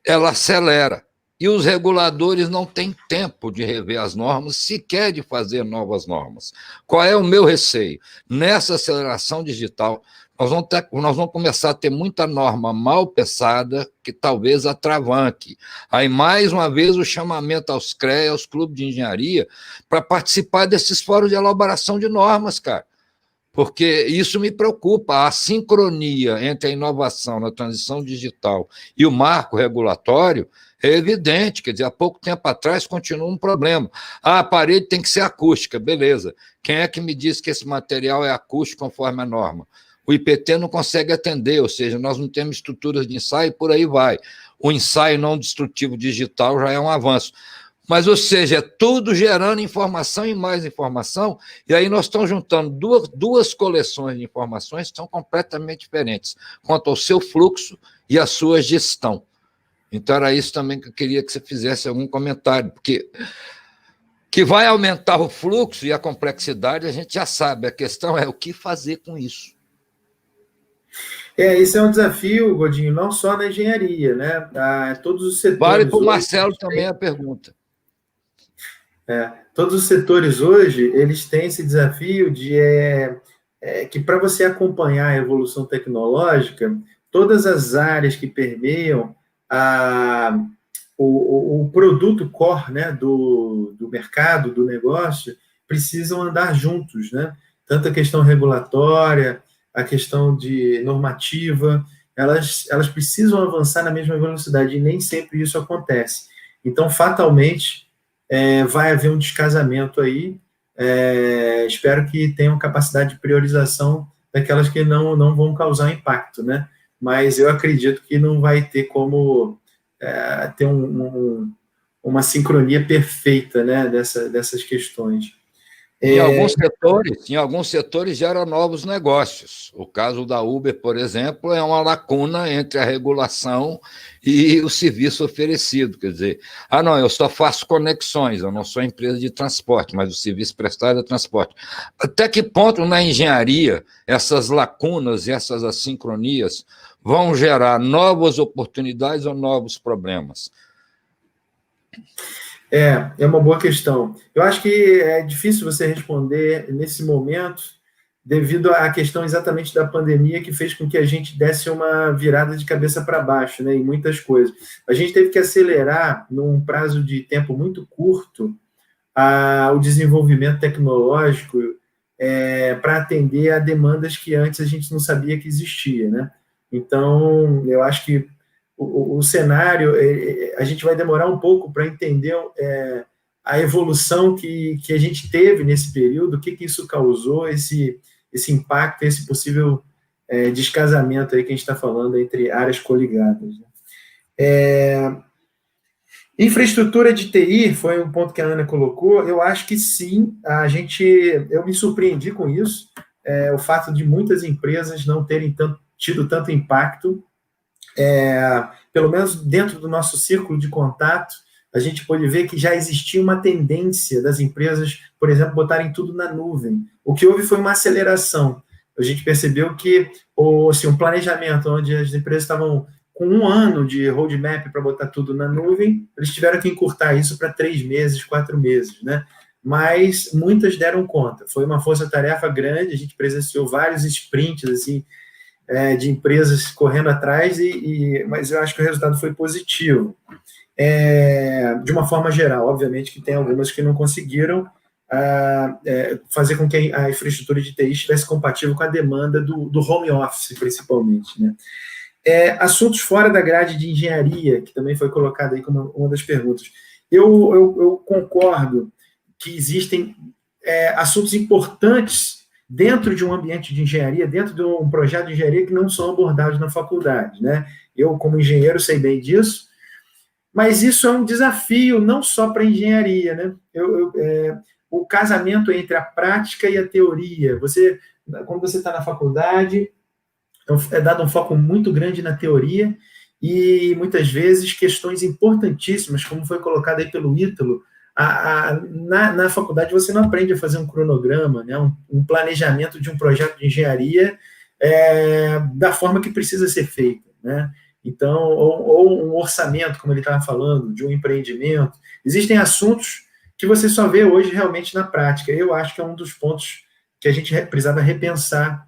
ela acelera. E os reguladores não têm tempo de rever as normas, sequer de fazer novas normas. Qual é o meu receio? Nessa aceleração digital, nós vamos começar a ter muita norma mal pensada que talvez atravanque. Aí, mais uma vez, o chamamento aos CREA, aos clubes de engenharia, para participar desses fóruns de elaboração de normas, cara. Porque isso me preocupa, a sincronia entre a inovação na transição digital e o marco regulatório é evidente, quer dizer, há pouco tempo atrás continua um problema. A parede tem que ser acústica, beleza. Quem é que me diz que esse material é acústico conforme a norma? O IPT não consegue atender, ou seja, nós não temos estruturas de ensaio e por aí vai. O ensaio não destrutivo digital já é um avanço. Mas, ou seja, é tudo gerando informação e mais informação, e aí nós estamos juntando duas coleções de informações que são completamente diferentes, quanto ao seu fluxo e à sua gestão. Então, era isso também que eu queria que você fizesse algum comentário, porque que vai aumentar o fluxo e a complexidade, a gente já sabe. A questão é o que fazer com isso. Esse é um desafio, Godinho, não só na engenharia, né? Todos os setores. Vale para o hoje, Marcelo também a pergunta. Todos os setores hoje, eles têm esse desafio de que para você acompanhar a evolução tecnológica, todas as áreas que permeiam o produto core, né, do mercado, do negócio, precisam andar juntos, né? Tanto a questão regulatória, a questão de normativa, elas precisam avançar na mesma velocidade, e nem sempre isso acontece. Então, fatalmente, vai haver um descasamento aí. Espero que tenham capacidade de priorização daquelas que não vão causar impacto, né? Mas eu acredito que não vai ter como ter uma sincronia perfeita, né, dessas questões. Em alguns setores gera novos negócios. O caso da Uber, por exemplo, é uma lacuna entre a regulação e o serviço oferecido. Quer dizer, não, eu só faço conexões, eu não sou empresa de transporte, mas o serviço prestado é transporte. Até que ponto na engenharia essas lacunas e essas assincronias vão gerar novas oportunidades ou novos problemas? É uma boa questão. Eu acho que é difícil você responder nesse momento, devido à questão exatamente da pandemia, que fez com que a gente desse uma virada de cabeça para baixo, né, em muitas coisas. A gente teve que acelerar, num prazo de tempo muito curto, o desenvolvimento tecnológico para atender a demandas que antes a gente não sabia que existia, né? Então, eu acho que o cenário, a gente vai demorar um pouco para entender a evolução que a gente teve nesse período, o que isso causou, esse impacto, esse possível descasamento aí que a gente está falando entre áreas coligadas. Infraestrutura de TI foi um ponto que a Ana colocou. Eu acho que sim, eu me surpreendi com isso, o fato de muitas empresas não terem tido tanto impacto. Pelo menos dentro do nosso círculo de contato, a gente pode ver que já existia uma tendência das empresas, por exemplo, botarem tudo na nuvem. O que houve foi uma aceleração. A gente percebeu que um planejamento onde as empresas estavam com 1 ano de roadmap para botar tudo na nuvem, eles tiveram que encurtar isso para 3 meses, 4 meses, né? Mas muitas deram conta. Foi uma força-tarefa grande, a gente presenciou vários sprints, assim, de empresas correndo atrás, mas eu acho que o resultado foi positivo. De uma forma geral, obviamente que tem algumas que não conseguiram fazer com que a infraestrutura de TI estivesse compatível com a demanda do home office, principalmente, né? Assuntos fora da grade de engenharia, que também foi colocado aí como uma das perguntas. Eu concordo que existem assuntos importantes dentro de um ambiente de engenharia, dentro de um projeto de engenharia, que não são abordados na faculdade, né? Eu, como engenheiro, sei bem disso, mas isso é um desafio não só para a engenharia, né? O casamento entre a prática e a teoria. Quando você está na faculdade, é dado um foco muito grande na teoria e, muitas vezes, questões importantíssimas, como foi colocado aí pelo Ítalo, na faculdade você não aprende a fazer um cronograma, né, um planejamento de um projeto de engenharia da forma que precisa ser feito, né? Então, ou um orçamento, como ele estava falando, de um empreendimento. Existem assuntos que você só vê hoje realmente na prática. Eu acho que é um dos pontos que a gente precisava repensar,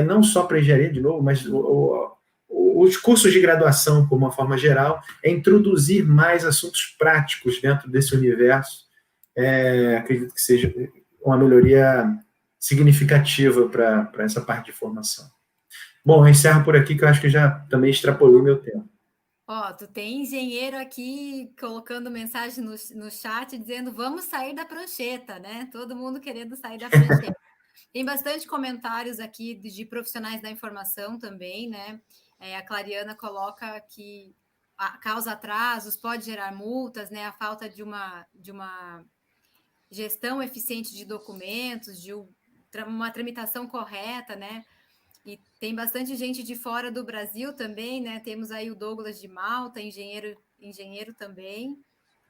não só para engenharia, de novo, mas os cursos de graduação, por uma forma geral, introduzir mais assuntos práticos dentro desse universo. Acredito que seja uma melhoria significativa para essa parte de formação. Bom, eu encerro por aqui, que eu acho que já também extrapolei meu tempo. Tu tem engenheiro aqui colocando mensagem no chat dizendo vamos sair da prancheta, né? Todo mundo querendo sair da prancheta. Tem bastante comentários aqui de profissionais da informação também, né? A Clariana coloca que causa atrasos, pode gerar multas, né? A falta de uma gestão eficiente de documentos, de uma tramitação correta, né? E tem bastante gente de fora do Brasil também, né? Temos aí o Douglas de Malta, engenheiro também.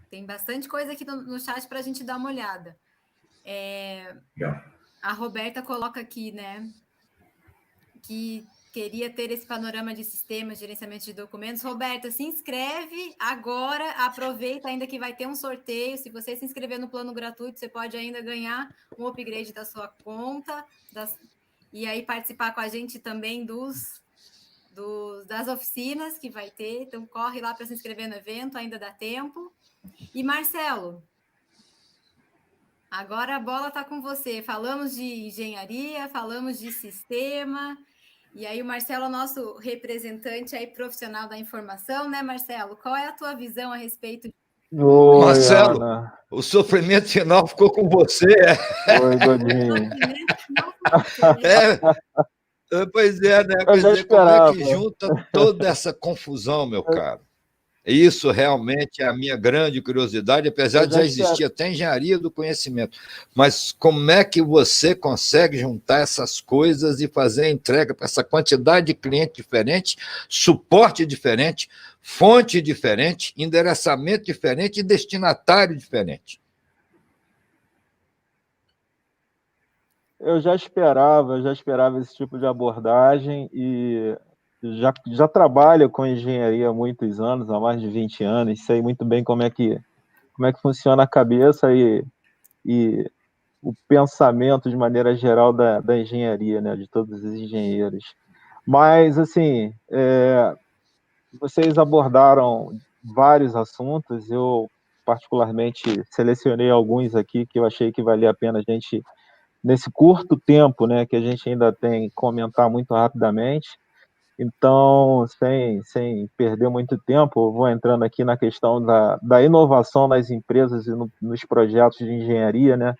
Tem bastante coisa aqui no chat para a gente dar uma olhada. A Roberta coloca aqui, né, que queria ter esse panorama de sistemas, gerenciamento de documentos. Roberta, se inscreve agora, aproveita ainda que vai ter um sorteio. Se você se inscrever no plano gratuito, você pode ainda ganhar um upgrade da sua conta, e aí participar com a gente também das oficinas que vai ter. Então, corre lá para se inscrever no evento, ainda dá tempo. E, Marcelo, agora a bola está com você. Falamos de engenharia, falamos de sistema, e aí o Marcelo é o nosso representante aí profissional da informação, né, Marcelo? Qual é a tua visão a respeito? Oi, Marcelo, Ana. O sofrimento final ficou com você. Oi, Godinho. Pois é, né? Eu já Como é que esperava. junta toda essa confusão, meu caro? Isso realmente é a minha grande curiosidade, apesar de já existir até engenharia do conhecimento. Mas como é que você consegue juntar essas coisas e fazer a entrega para essa quantidade de cliente diferente, suporte diferente, fonte diferente, endereçamento diferente e destinatário diferente? Eu já esperava esse tipo de abordagem e já trabalho com engenharia há muitos anos, há mais de 20 anos, sei muito bem como é que funciona a cabeça e o pensamento de maneira geral da engenharia, né, de todos os engenheiros. Mas, assim, vocês abordaram vários assuntos, eu particularmente selecionei alguns aqui que eu achei que valia a pena a gente, nesse curto tempo, né, que a gente ainda tem, comentar muito rapidamente. Então, sem perder muito tempo, eu vou entrando aqui na questão da inovação nas empresas e nos projetos de engenharia, né,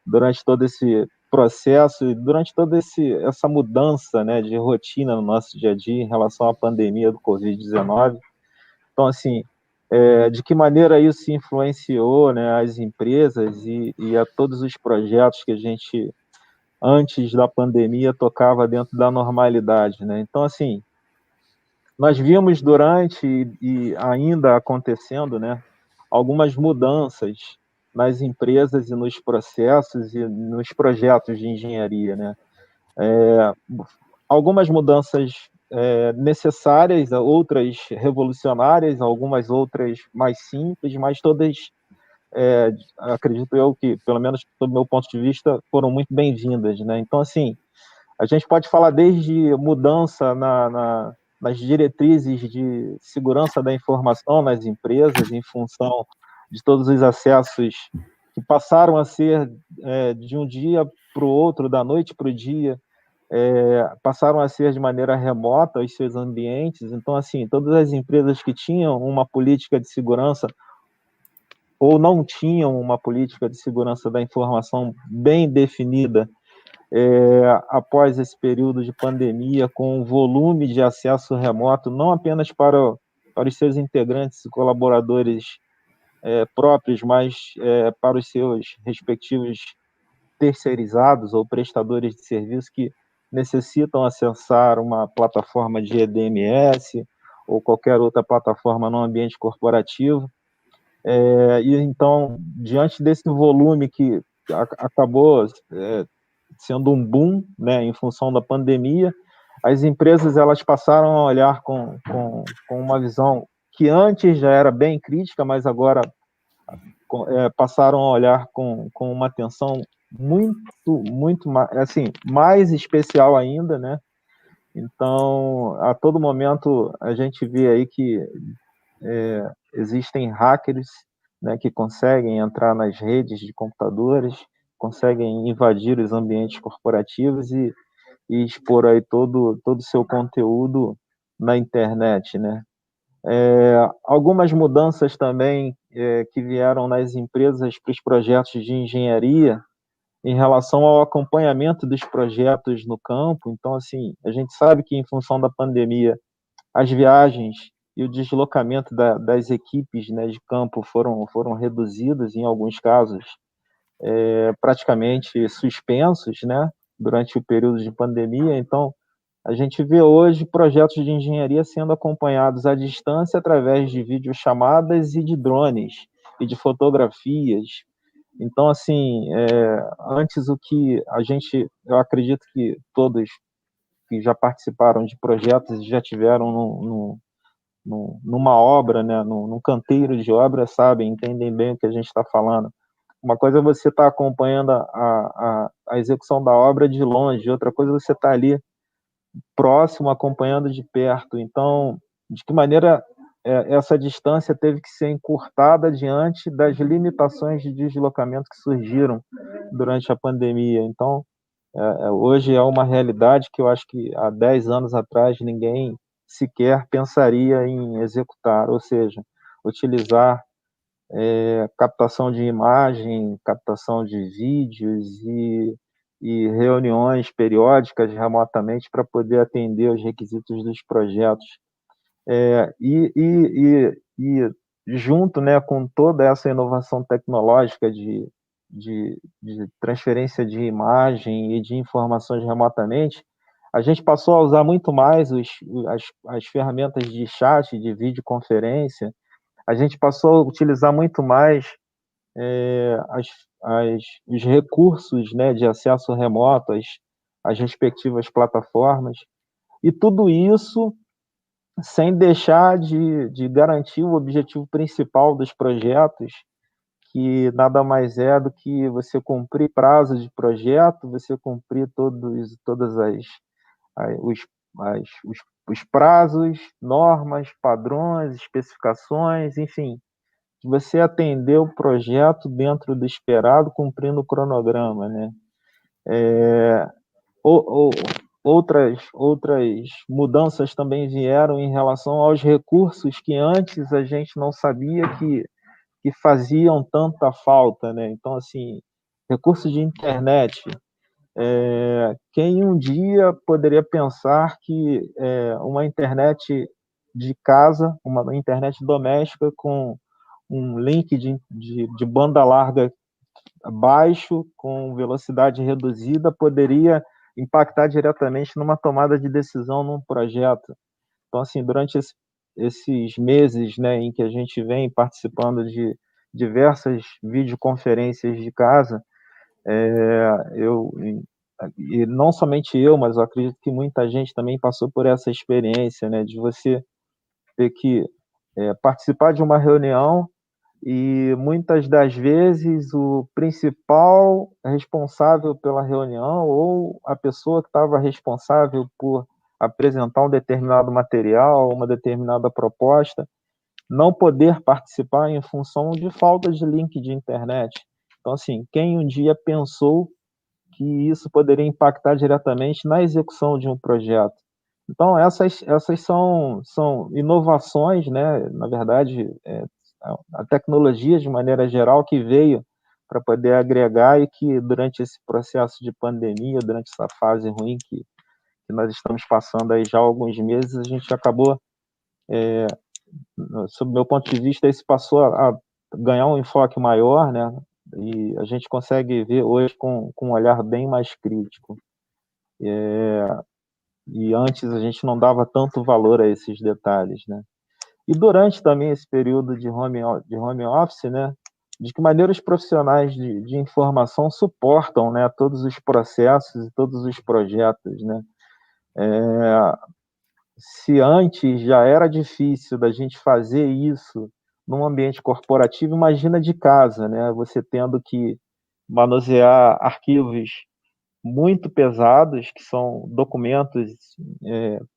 durante todo esse processo e durante toda essa mudança, né, de rotina no nosso dia a dia em relação à pandemia do Covid-19. Então, assim, de que maneira isso influenciou, né, as empresas e a todos os projetos que a gente, antes da pandemia, tocava dentro da normalidade, né? Então, assim, nós vimos durante e ainda acontecendo, né, algumas mudanças nas empresas e nos processos e nos projetos de engenharia, né? Algumas mudanças necessárias, outras revolucionárias, algumas outras mais simples, mas todas, acredito eu que, pelo menos do meu ponto de vista, foram muito bem-vindas, né? Então, assim, a gente pode falar desde mudança nas diretrizes de segurança da informação nas empresas, em função de todos os acessos que passaram a ser de um dia para o outro, da noite para o dia, passaram a ser de maneira remota os seus ambientes. Então, assim, todas as empresas que tinham uma política de segurança ou não tinham uma política de segurança da informação bem definida, após esse período de pandemia, com um volume de acesso remoto, não apenas para os seus integrantes e colaboradores próprios, mas para os seus respectivos terceirizados ou prestadores de serviço que necessitam acessar uma plataforma de EDMS ou qualquer outra plataforma no ambiente corporativo. E então, diante desse volume que acabou sendo um boom, né, em função da pandemia, as empresas elas passaram a olhar com uma visão que antes já era bem crítica, mas agora passaram a olhar com uma atenção muito assim, mais especial ainda, né? Então, a todo momento a gente vê aí que existem hackers, né, que conseguem entrar nas redes de computadores, conseguem invadir os ambientes corporativos e expor aí todo o seu conteúdo na internet, né? Algumas mudanças também que vieram nas empresas para os projetos de engenharia em relação ao acompanhamento dos projetos no campo. Então, assim, a gente sabe que em função da pandemia, as viagens e o deslocamento das equipes, né, de campo foram reduzidas, em alguns casos, praticamente suspensos, né, durante o período de pandemia. Então, A gente vê hoje projetos de engenharia sendo acompanhados à distância através de videochamadas e de drones e de fotografias. Então, assim, antes o que eu acredito que todos que já participaram de projetos e já tiveram numa obra, né, num canteiro de obra, sabem, entendem bem o que a gente está falando. Uma coisa é você estar acompanhando a execução da obra de longe, outra coisa é você estar ali próximo, acompanhando de perto. Então, de que maneira essa distância teve que ser encurtada diante das limitações de deslocamento que surgiram durante a pandemia. Então, hoje é uma realidade que eu acho que há 10 anos atrás ninguém sequer pensaria em executar, ou seja, utilizar captação de imagem, captação de vídeos e reuniões periódicas remotamente para poder atender os requisitos dos projetos. E junto, né, com toda essa inovação tecnológica de transferência de imagem e de informações remotamente, a gente passou a usar muito mais as ferramentas de chat, de videoconferência, a gente passou a utilizar muito mais os recursos, né, de acesso remoto às respectivas plataformas, e tudo isso sem deixar de garantir o objetivo principal dos projetos, que nada mais é do que você cumprir prazos de projeto, você cumprir todas os prazos, normas, padrões, especificações, enfim, você atender o projeto dentro do esperado, cumprindo o cronograma, né? Outras mudanças também vieram em relação aos recursos que antes a gente não sabia que faziam tanta falta, né? Então, assim, recursos de internet. Quem um dia poderia pensar que uma internet de casa, uma internet doméstica com um link de banda larga baixo, com velocidade reduzida, poderia impactar diretamente numa tomada de decisão num projeto. Então, assim, durante esses meses, né, em que a gente vem participando de diversas videoconferências de casa, e não somente eu, mas eu acredito que muita gente também passou por essa experiência, né, de você ter que participar de uma reunião e muitas das vezes o principal responsável pela reunião ou a pessoa que estava responsável por apresentar um determinado material, uma determinada proposta, não poder participar em função de falta de link de internet. Então, assim, quem um dia pensou que isso poderia impactar diretamente na execução de um projeto? Então, essas são inovações, né? Na verdade, a tecnologia, de maneira geral, que veio para poder agregar e que, durante esse processo de pandemia, durante essa fase ruim que nós estamos passando aí já há alguns meses, a gente acabou, sob o meu ponto de vista, isso passou a ganhar um enfoque maior, né? E a gente consegue ver hoje com um olhar bem mais crítico. E antes a gente não dava tanto valor a esses detalhes, né? E durante também esse período de home office, né, de que maneira os profissionais de informação suportam, né, todos os processos e todos os projetos, né? Se antes já era difícil da gente fazer isso num ambiente corporativo, imagina de casa, né? Você tendo que manusear arquivos muito pesados, que são documentos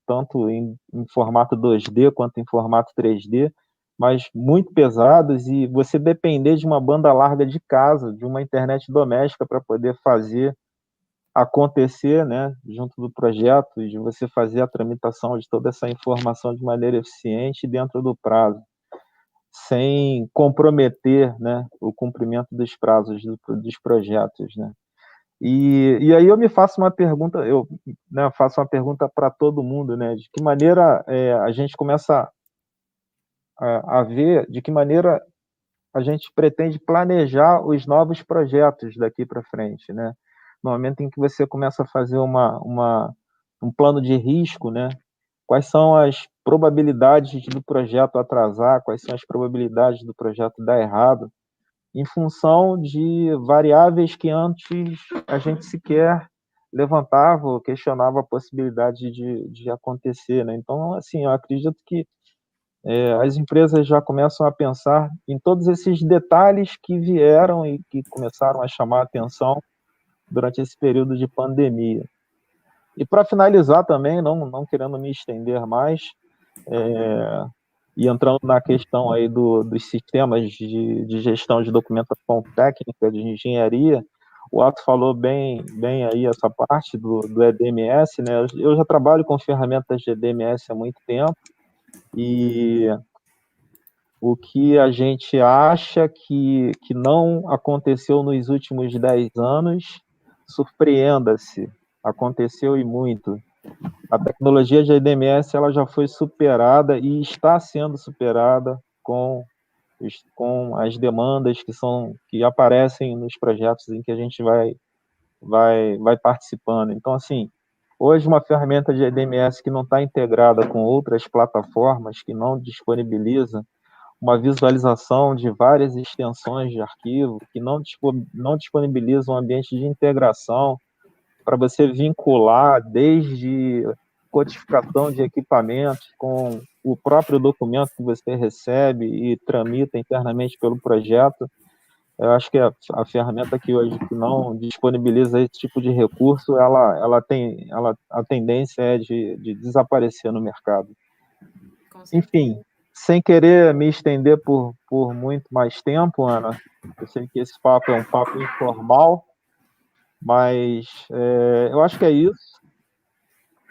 tanto em formato 2D quanto em formato 3D, mas muito pesados, e você depender de uma banda larga de casa, de uma internet doméstica para poder fazer acontecer, né, junto do projeto, e de você fazer a tramitação de toda essa informação de maneira eficiente dentro do prazo, sem comprometer, né, o cumprimento dos prazos dos projetos, né. E aí eu me faço uma pergunta, né, faço uma pergunta para todo mundo, né, de que maneira a gente começa a ver, de que maneira a gente pretende planejar os novos projetos daqui para frente, né? No momento em que você começa a fazer uma um plano de risco, né? Quais são as probabilidades do projeto atrasar, quais são as probabilidades do projeto dar errado, em função de variáveis que antes a gente sequer levantava ou questionava a possibilidade de acontecer, né? Então, assim, eu acredito que as empresas já começam a pensar em todos esses detalhes que vieram e que começaram a chamar a atenção durante esse período de pandemia. E para finalizar também, não querendo me estender mais, e entrando na questão aí dos sistemas de gestão de documentação técnica de engenharia, o Otto falou bem aí essa parte do EDMS, né? Eu já trabalho com ferramentas de EDMS há muito tempo, e o que a gente acha que não aconteceu nos últimos 10 anos, surpreenda-se, aconteceu e muito. A tecnologia de EDMS ela já foi superada e está sendo superada com as demandas que aparecem nos projetos em que a gente vai participando. Então, assim, hoje uma ferramenta de EDMS que não está integrada com outras plataformas, que não disponibiliza uma visualização de várias extensões de arquivo, que não disponibiliza um ambiente de integração para você vincular desde codificação de equipamentos com o próprio documento que você recebe e tramita internamente pelo projeto. Eu acho que a ferramenta que hoje que não disponibiliza esse tipo de recurso, a tendência é de desaparecer no mercado. Enfim, sem querer me estender por muito mais tempo, Ana, eu sei que esse papo é um papo informal, mas eu acho que é isso.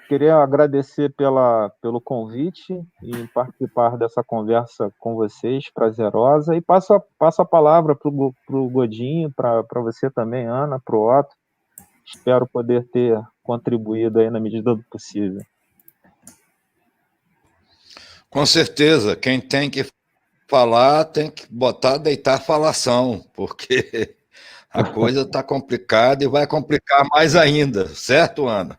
Queria agradecer pelo convite em participar dessa conversa com vocês, prazerosa, e passo a palavra para o Godinho, para você também, Ana, para o Otto. Espero poder ter contribuído aí na medida do possível. Com certeza, quem tem que falar tem que deitar falação, porque a coisa está complicada e vai complicar mais ainda, certo, Ana?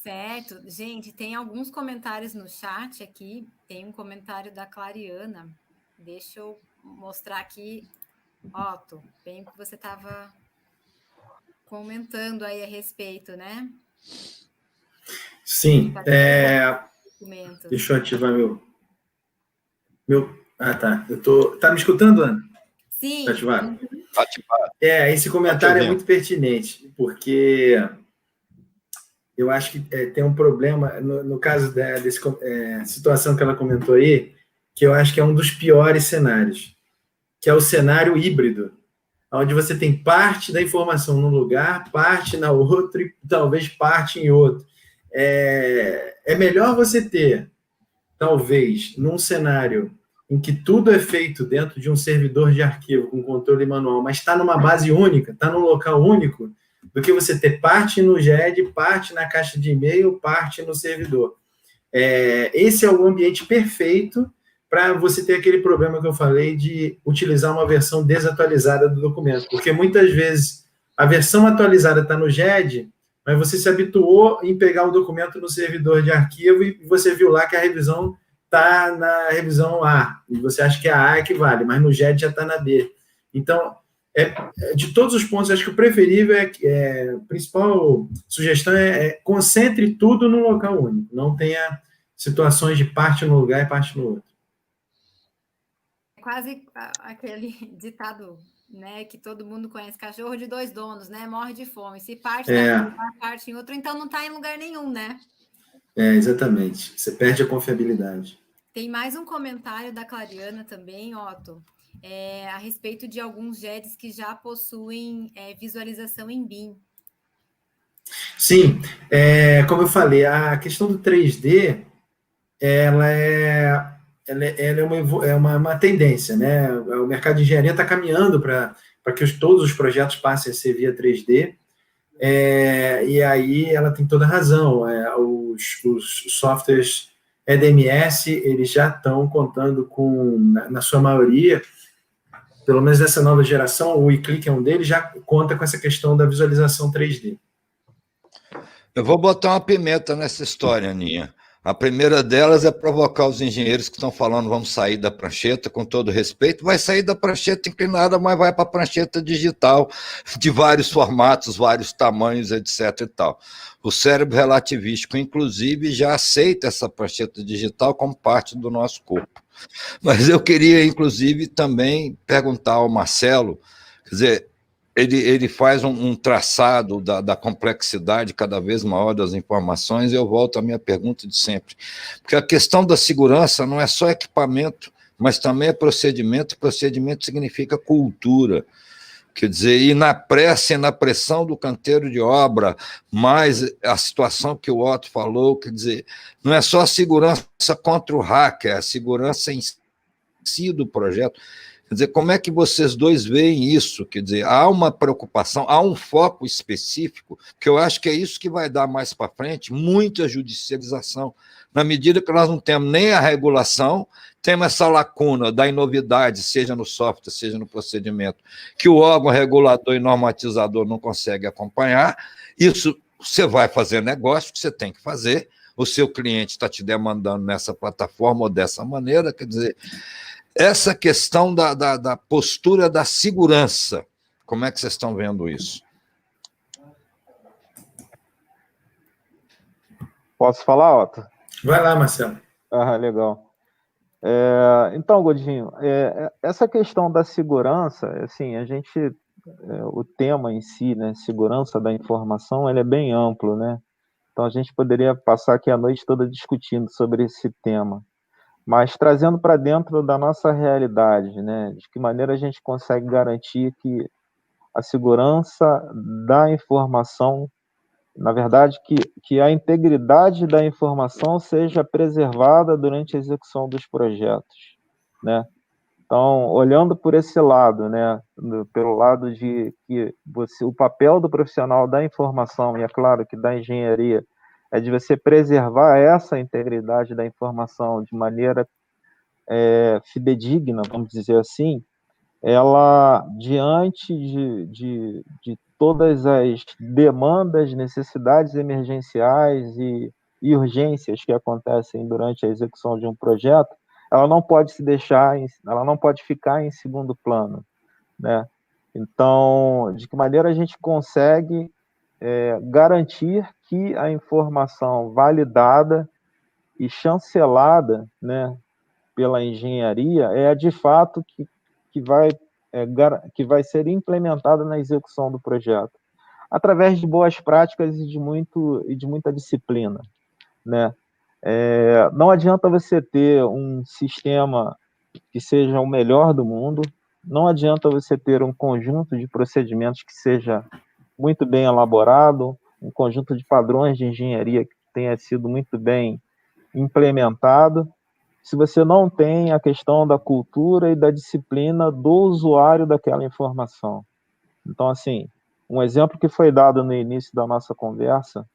Certo. Gente, tem alguns comentários no chat aqui. Tem um comentário da Clariana. Deixa eu mostrar aqui. Otto, bem que você estava comentando aí a respeito, né? Sim. Deixa eu ativar meu... Ah, tá. Tá me escutando, Ana? Sim. Tá ativado? Ativado. Esse comentário é muito pertinente, porque eu acho que tem um problema, no caso dessa situação que ela comentou aí, que eu acho que é um dos piores cenários, que é o cenário híbrido, onde você tem parte da informação num lugar, parte na outra e talvez parte em outro. É melhor você ter, talvez, num cenário em que tudo é feito dentro de um servidor de arquivo com controle manual, mas está numa base única, está num local único, do que você ter parte no GED, parte na caixa de e-mail, parte no servidor. Esse é o ambiente perfeito para você ter aquele problema que eu falei de utilizar uma versão desatualizada do documento, porque muitas vezes a versão atualizada está no GED, mas você se habituou em pegar o documento no servidor de arquivo e você viu lá que a revisão está na revisão A, e você acha que a A é que vale, mas no GED já está na B. Então, de todos os pontos, acho que o preferível a principal sugestão concentre tudo num local único, não tenha situações de parte num lugar e parte no outro. É quase aquele ditado, né, que todo mundo conhece, cachorro de dois donos, né, morre de fome. Se parte em um lugar, parte em outro, então não está em lugar nenhum, né? Exatamente. Você perde a confiabilidade. Tem mais um comentário da Clariana também, Otto, a respeito de alguns GEDs que já possuem visualização em BIM. Sim, como eu falei, a questão do 3D, ela é uma tendência, né? O mercado de engenharia está caminhando para que todos os projetos passem a ser via 3D, e aí ela tem toda a razão. Os softwares EDMS, eles já estão contando com, na sua maioria, pelo menos dessa nova geração, o eClick é um deles, já conta com essa questão da visualização 3D. Eu vou botar uma pimenta nessa história, Aninha. A primeira delas é provocar os engenheiros que estão falando vamos sair da prancheta, com todo respeito, vai sair da prancheta inclinada, mas vai para a prancheta digital, de vários formatos, vários tamanhos, etc. e tal. O cérebro relativístico, inclusive, já aceita essa prancheta digital como parte do nosso corpo. Mas eu queria, inclusive, também perguntar ao Marcelo, quer dizer, ele faz um traçado da complexidade cada vez maior das informações, e eu volto à minha pergunta de sempre. Porque a questão da segurança não é só equipamento, mas também é procedimento. Procedimento significa cultura. Quer dizer, e na pressa e na pressão do canteiro de obra, mais a situação que o Otto falou, quer dizer, não é só a segurança contra o hacker, é a segurança em si do projeto. Quer dizer, como é que vocês dois veem isso? Quer dizer, há uma preocupação, há um foco específico, que eu acho que é isso que vai dar mais para frente, muita judicialização. Na medida que nós não temos nem a regulação, temos essa lacuna da inovidade, seja no software, seja no procedimento, que o órgão regulador e normatizador não consegue acompanhar. Isso você vai fazer negócio, que você tem que fazer, o seu cliente está te demandando nessa plataforma ou dessa maneira, quer dizer, essa questão da postura da segurança, como é que vocês estão vendo isso? Posso falar, Otto? Vai lá, Marcelo. Legal. Então, Godinho, essa questão da segurança, assim, o tema em si, né, segurança da informação, ele é bem amplo, né? Então a gente poderia passar aqui a noite toda discutindo sobre esse tema. Mas trazendo para dentro da nossa realidade, né? De que maneira a gente consegue garantir que a segurança da informação, na verdade, que a integridade da informação seja preservada durante a execução dos projetos, né? Então, olhando por esse lado, né? Pelo lado de que o papel do profissional da informação, e é claro que da engenharia, é de você preservar essa integridade da informação de maneira fidedigna, vamos dizer assim, ela, diante de todas as demandas, necessidades emergenciais e urgências que acontecem durante a execução de um projeto, ela não pode ela não pode ficar em segundo plano, né? Então, de que maneira a gente consegue garantir que a informação validada e chancelada, né, pela engenharia é de fato que vai, que vai ser implementada na execução do projeto, através de boas práticas e de muita disciplina, né? Não adianta você ter um sistema que seja o melhor do mundo, não adianta você ter um conjunto de procedimentos que seja muito bem elaborado, um conjunto de padrões de engenharia que tenha sido muito bem implementado, se você não tem a questão da cultura e da disciplina do usuário daquela informação. Então, assim, um exemplo que foi dado no início da nossa conversa,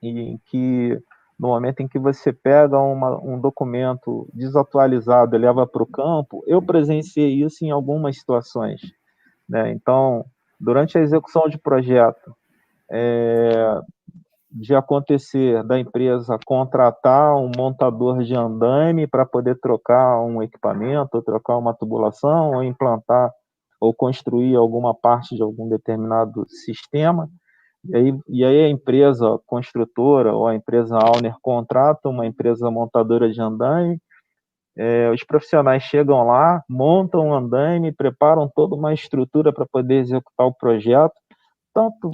em que no momento em que você pega um documento desatualizado e leva para o campo, eu presenciei isso em algumas situações, né? Então, durante a execução de projeto, de acontecer da empresa contratar um montador de andaime para poder trocar um equipamento, ou trocar uma tubulação, ou implantar ou construir alguma parte de algum determinado sistema, e aí a empresa construtora ou a empresa owner contrata uma empresa montadora de andaime, os profissionais chegam lá, montam um andaime, preparam toda uma estrutura para poder executar o projeto. Tanto,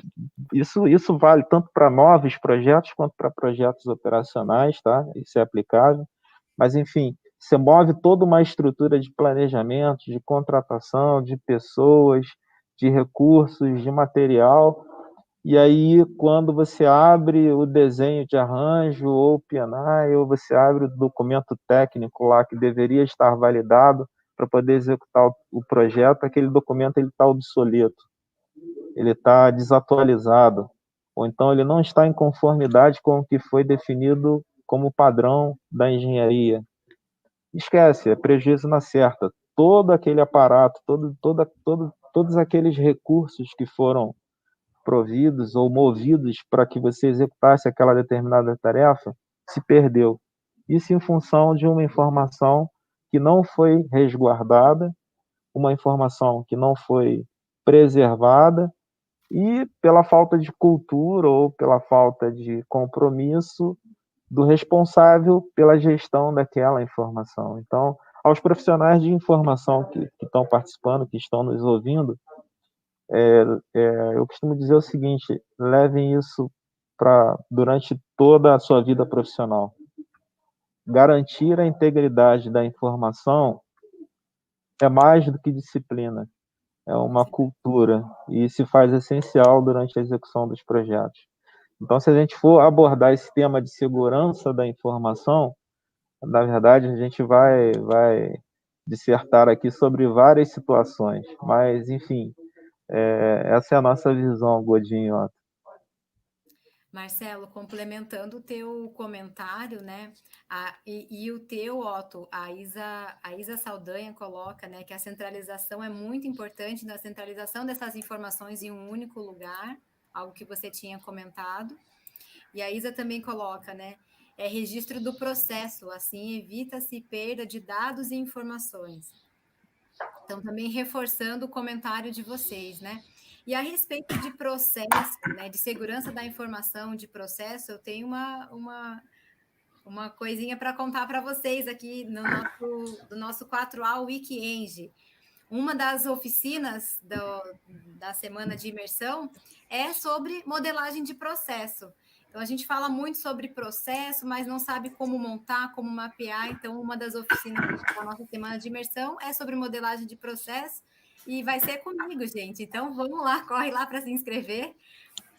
isso vale tanto para novos projetos quanto para projetos operacionais, tá? Isso é aplicável. Mas, enfim, você move toda uma estrutura de planejamento, de contratação, de pessoas, de recursos, de material. E aí, quando você abre o desenho de arranjo ou o PNI, ou você abre o documento técnico lá que deveria estar validado para poder executar o projeto, aquele documento está obsoleto, ele está desatualizado, ou então ele não está em conformidade com o que foi definido como padrão da engenharia. Esquece, é prejuízo na certa. Todo aquele aparato, todos aqueles recursos que foram providos ou movidos para que você executasse aquela determinada tarefa se perdeu. Isso em função de uma informação que não foi resguardada, uma informação que não foi preservada e pela falta de cultura ou pela falta de compromisso do responsável pela gestão daquela informação. Então, aos profissionais de informação que estão participando, que estão nos ouvindo, eu costumo dizer o seguinte: levem isso durante toda a sua vida profissional. Garantir a integridade da informação é mais do que disciplina, é uma cultura, e se faz essencial durante a execução dos projetos. Então, se a gente for abordar esse tema de segurança da informação, na verdade, a gente vai dissertar aqui sobre várias situações, mas, enfim, essa é a nossa visão, Godinho. Marcelo, complementando o teu comentário, né, e o teu, Otto, a Isa Saldanha coloca, né, que a centralização é muito importante, na centralização dessas informações em um único lugar, algo que você tinha comentado, e a Isa também coloca, né, registro do processo, assim evita-se perda de dados e informações. Então, também reforçando o comentário de vocês, né? E a respeito de processo, né, de segurança da informação, de processo, eu tenho uma coisinha para contar para vocês aqui do nosso 4A WikiEng. Uma das oficinas da semana de imersão é sobre modelagem de processo. Então, a gente fala muito sobre processo, mas não sabe como montar, como mapear. Então, uma das oficinas da nossa semana de imersão é sobre modelagem de processo e vai ser comigo, gente. Então, vamos lá, corre lá para se inscrever.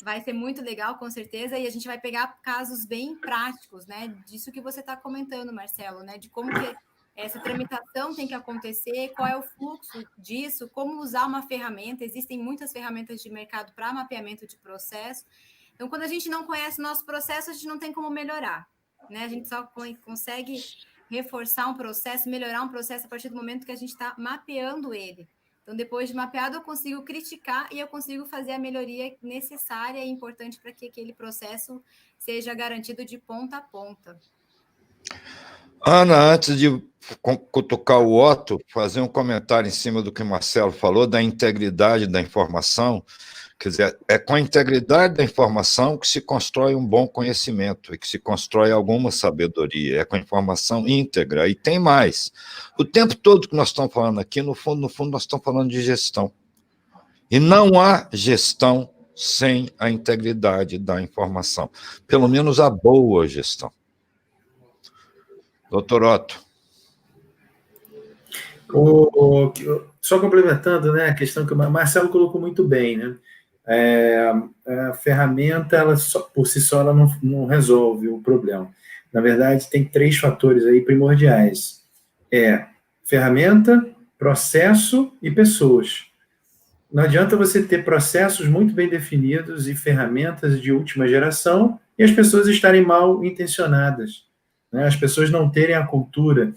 Vai ser muito legal, com certeza, e a gente vai pegar casos bem práticos, né? Disso que você está comentando, Marcelo, né? De como que essa tramitação tem que acontecer, qual é o fluxo disso, como usar uma ferramenta. Existem muitas ferramentas de mercado para mapeamento de processo. Então, quando a gente não conhece o nosso processo, a gente não tem como melhorar, né? A gente só consegue reforçar um processo, melhorar um processo a partir do momento que a gente está mapeando ele. Então, depois de mapeado, eu consigo criticar e eu consigo fazer a melhoria necessária e importante para que aquele processo seja garantido de ponta a ponta. Ana, antes de cutucar o Otto, fazer um comentário em cima do que o Marcelo falou, da integridade da informação. Quer dizer, é com a integridade da informação que se constrói um bom conhecimento e que se constrói alguma sabedoria. É com a informação íntegra. E tem mais. O tempo todo que nós estamos falando aqui, no fundo, nós estamos falando de gestão. E não há gestão sem a integridade da informação. Pelo menos a boa gestão. Doutor Otto. Só complementando, né, a questão que o Marcelo colocou muito bem, né? A ferramenta, por si só, ela não resolve o problema. Na verdade, tem 3 fatores aí primordiais. Ferramenta, processo e pessoas. Não adianta você ter processos muito bem definidos e ferramentas de última geração e as pessoas estarem mal intencionadas, né? As pessoas não terem a cultura.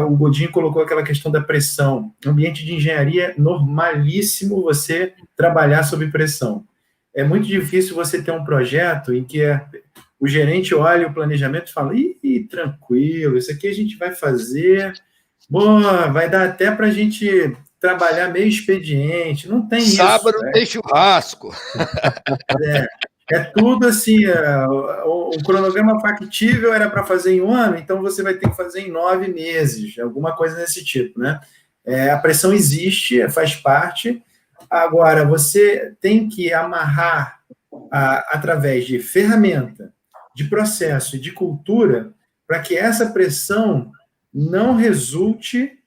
O Godinho colocou aquela questão da pressão. Ambiente de engenharia é normalíssimo você trabalhar sob pressão. É muito difícil você ter um projeto em que o gerente olha o planejamento e fala: ih, tranquilo, isso aqui a gente vai fazer, boa, vai dar até para a gente trabalhar meio expediente. Não tem isso. Sábado tem churrasco. É tudo assim, o cronograma factível era para fazer em 1 ano, então você vai ter que fazer em 9 meses, alguma coisa desse tipo, né? A pressão existe, faz parte. Agora, você tem que amarrar através de ferramenta, de processo e de cultura, para que essa pressão não resulte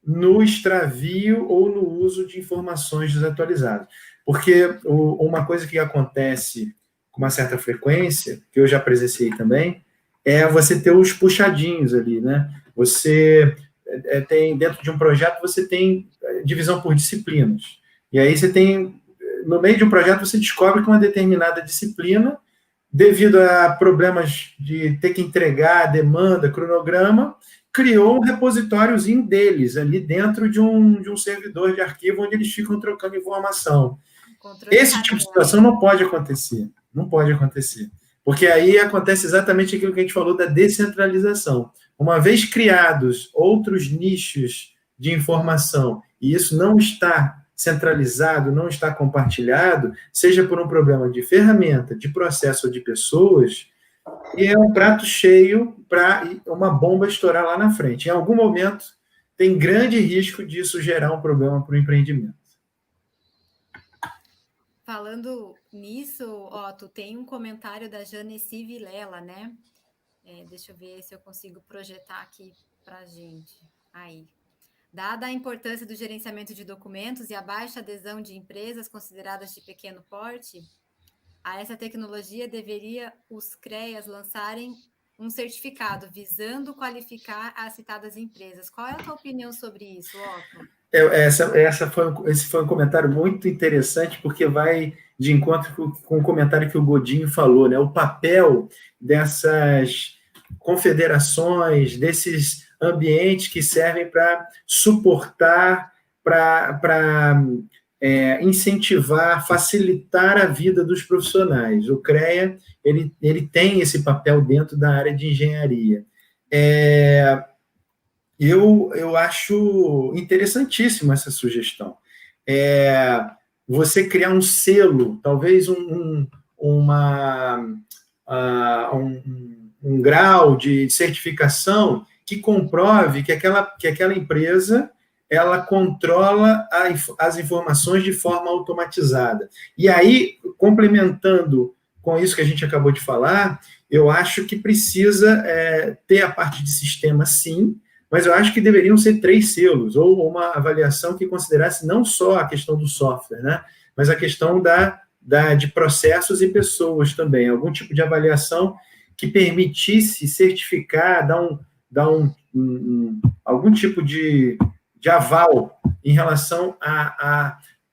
no extravio ou no uso de informações desatualizadas. Porque uma coisa que acontece com uma certa frequência, que eu já presenciei também, é você ter os puxadinhos ali, né? Você tem, dentro de um projeto, você tem divisão por disciplinas. E aí você tem, no meio de um projeto, você descobre que uma determinada disciplina, devido a problemas de ter que entregar demanda, cronograma, criou um repositóriozinho deles ali dentro de um servidor de arquivo onde eles ficam trocando informação. Controle Esse tipo de situação não pode acontecer. Não pode acontecer. Porque aí acontece exatamente aquilo que a gente falou da descentralização. Uma vez criados outros nichos de informação e isso não está centralizado, não está compartilhado, seja por um problema de ferramenta, de processo ou de pessoas, e é um prato cheio para uma bomba estourar lá na frente. Em algum momento, tem grande risco disso gerar um problema para o empreendimento. Falando nisso, Otto, tem um comentário da Janeci Vilela, né? Deixa eu ver se eu consigo projetar aqui para a gente. Aí. Dada a importância do gerenciamento de documentos e a baixa adesão de empresas consideradas de pequeno porte, a essa tecnologia deveria os CREAs lançarem um certificado visando qualificar as citadas empresas. Qual é a tua opinião sobre isso, Otto? Esse foi um comentário muito interessante, porque vai de encontro com o comentário que o Godinho falou, né? O papel dessas confederações, desses ambientes que servem para suportar, para incentivar, facilitar a vida dos profissionais. O CREA ele tem esse papel dentro da área de engenharia. Eu acho interessantíssima essa sugestão. Você criar um selo, talvez um grau de certificação que comprove que aquela empresa ela controla as informações de forma automatizada. E aí, complementando com isso que a gente acabou de falar, eu acho que precisa ter a parte de sistema, sim, mas eu acho que deveriam ser 3 selos, ou uma avaliação que considerasse não só a questão do software, né, mas a questão de processos e pessoas também, algum tipo de avaliação que permitisse certificar, dar algum tipo de aval em relação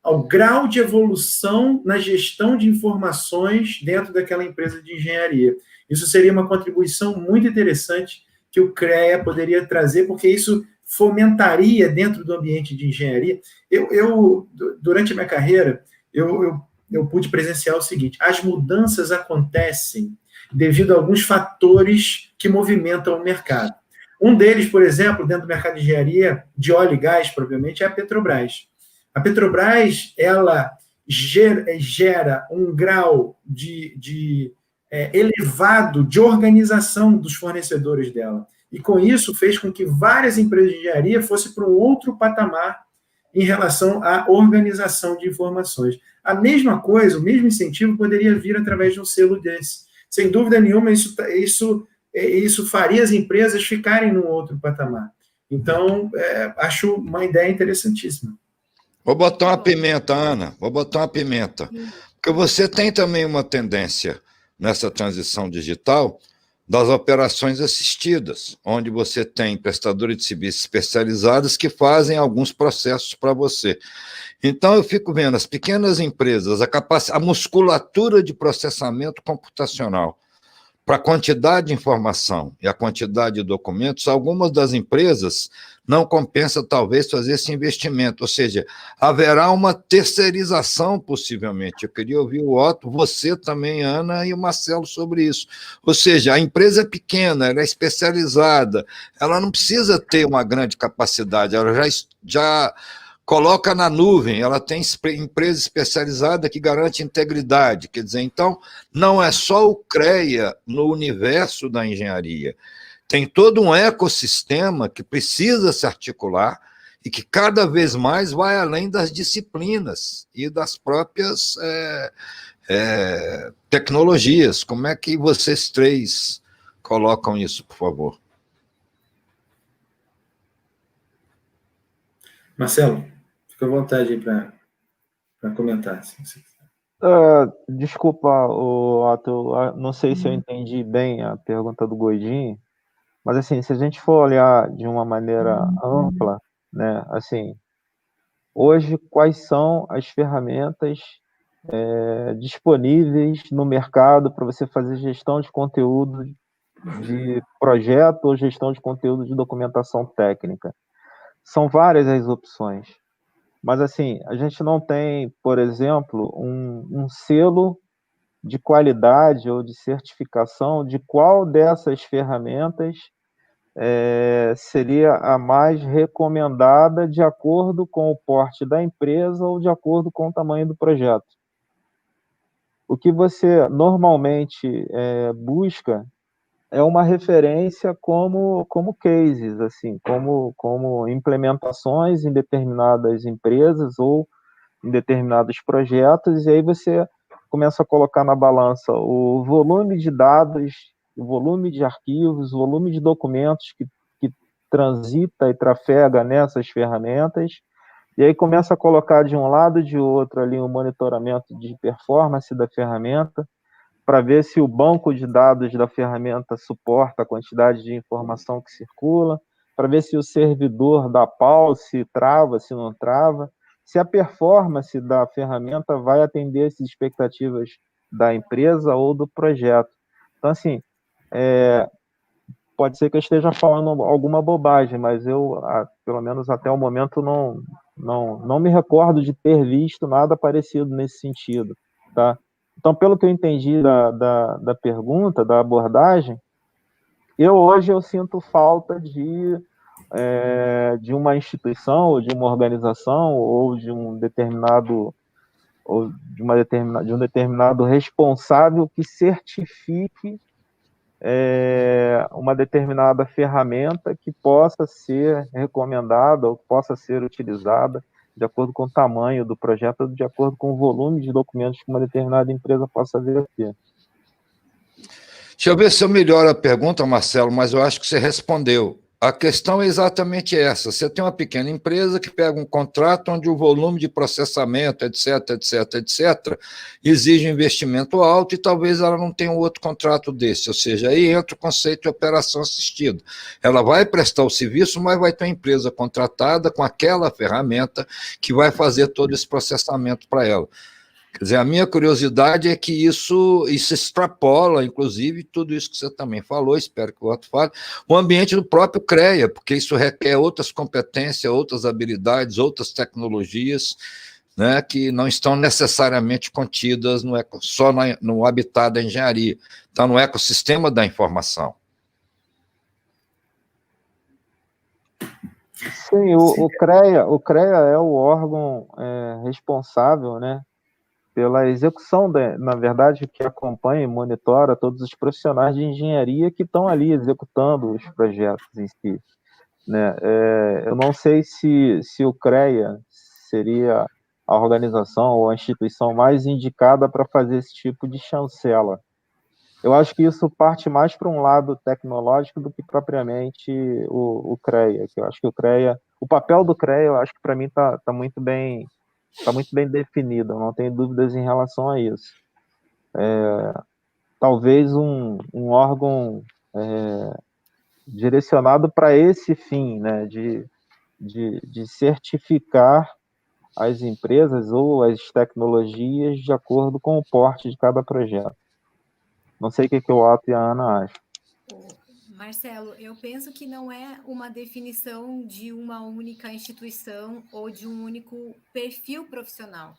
ao grau de evolução na gestão de informações dentro daquela empresa de engenharia. Isso seria uma contribuição muito interessante que o CREA poderia trazer, porque isso fomentaria dentro do ambiente de engenharia. Durante a minha carreira, eu pude presenciar o seguinte: as mudanças acontecem devido a alguns fatores que movimentam o mercado. Um deles, por exemplo, dentro do mercado de engenharia, de óleo e gás, propriamente, é a Petrobras. A Petrobras, ela gera um grau elevado de organização dos fornecedores dela. E, com isso, fez com que várias empresas de engenharia fossem para um outro patamar em relação à organização de informações. A mesma coisa, o mesmo incentivo poderia vir através de um selo desse. Sem dúvida nenhuma, isso faria as empresas ficarem num outro patamar. Então, acho uma ideia interessantíssima. Vou botar uma pimenta, Ana, vou botar uma pimenta. Porque você tem também uma tendência nessa transição digital das operações assistidas, onde você tem prestadores de serviços especializados que fazem alguns processos para você. Então, eu fico vendo as pequenas empresas, a musculatura de processamento computacional, para a quantidade de informação e a quantidade de documentos, algumas das empresas não compensa talvez fazer esse investimento, ou seja, haverá uma terceirização possivelmente. Eu queria ouvir o Otto, você também, Ana, e o Marcelo sobre isso. Ou seja, a empresa é pequena, ela é especializada, ela não precisa ter uma grande capacidade, ela já coloca na nuvem, ela tem empresa especializada que garante integridade, quer dizer, então, não é só o CREA no universo da engenharia, tem todo um ecossistema que precisa se articular e que cada vez mais vai além das disciplinas e das próprias tecnologias. Como é que vocês 3 colocam isso, por favor? Marcelo, fica à vontade aí para comentar. Desculpa, Otto, não sei se eu entendi bem a pergunta do Godinho, mas assim, se a gente for olhar de uma maneira ampla, né, assim, hoje quais são as ferramentas disponíveis no mercado para você fazer gestão de conteúdo de projeto ou gestão de conteúdo de documentação técnica? São várias as opções. Mas, assim, a gente não tem, por exemplo, um selo de qualidade ou de certificação de qual dessas ferramentas seria a mais recomendada de acordo com o porte da empresa ou de acordo com o tamanho do projeto. O que você normalmente busca é uma referência como cases, assim, como implementações em determinadas empresas ou em determinados projetos, e aí você começa a colocar na balança o volume de dados, o volume de arquivos, o volume de documentos que transita e trafega nessas ferramentas, e aí começa a colocar de um lado e de outro ali um monitoramento de performance da ferramenta, para ver se o banco de dados da ferramenta suporta a quantidade de informação que circula, para ver se o servidor dá pau, se trava, se não trava, se a performance da ferramenta vai atender as expectativas da empresa ou do projeto. Então, assim, pode ser que eu esteja falando alguma bobagem, mas eu, pelo menos até o momento, não me recordo de ter visto nada parecido nesse sentido, tá? Então, pelo que eu entendi da pergunta, da abordagem, hoje eu sinto falta de uma instituição, ou de uma organização, ou de um determinado responsável que certifique uma determinada ferramenta que possa ser recomendada ou que possa ser utilizada de acordo com o tamanho do projeto, de acordo com o volume de documentos que uma determinada empresa possa vir a ter. Deixa eu ver se eu melhoro a pergunta, Marcelo, mas eu acho que você respondeu. A questão é exatamente essa. Você tem uma pequena empresa que pega um contrato onde o volume de processamento, etc., etc., etc., exige um investimento alto e talvez ela não tenha um outro contrato desse. Ou seja, aí entra o conceito de operação assistida. Ela vai prestar o serviço, mas vai ter uma empresa contratada com aquela ferramenta que vai fazer todo esse processamento para ela. Quer dizer, a minha curiosidade é que isso extrapola, inclusive, tudo isso que você também falou, espero que o Otto fale, o ambiente do próprio CREA, porque isso requer outras competências, outras habilidades, outras tecnologias, né, que não estão necessariamente contidas só no habitat da engenharia, estão no ecossistema da informação. Sim, o CREA é o órgão responsável, né, pela execução, na verdade, que acompanha e monitora todos os profissionais de engenharia que estão ali executando os projetos em si, né? Eu não sei se o CREA seria a organização ou a instituição mais indicada para fazer esse tipo de chancela. Eu acho que isso parte mais para um lado tecnológico do que propriamente o CREA, que eu acho que o papel do CREA, eu acho que para mim está muito bem definido, eu não tenho dúvidas em relação a isso. Talvez um órgão direcionado para esse fim, né, de certificar as empresas ou as tecnologias de acordo com o porte de cada projeto. Não sei o que o Otto e a Ana acham. Marcelo, eu penso que não é uma definição de uma única instituição ou de um único perfil profissional.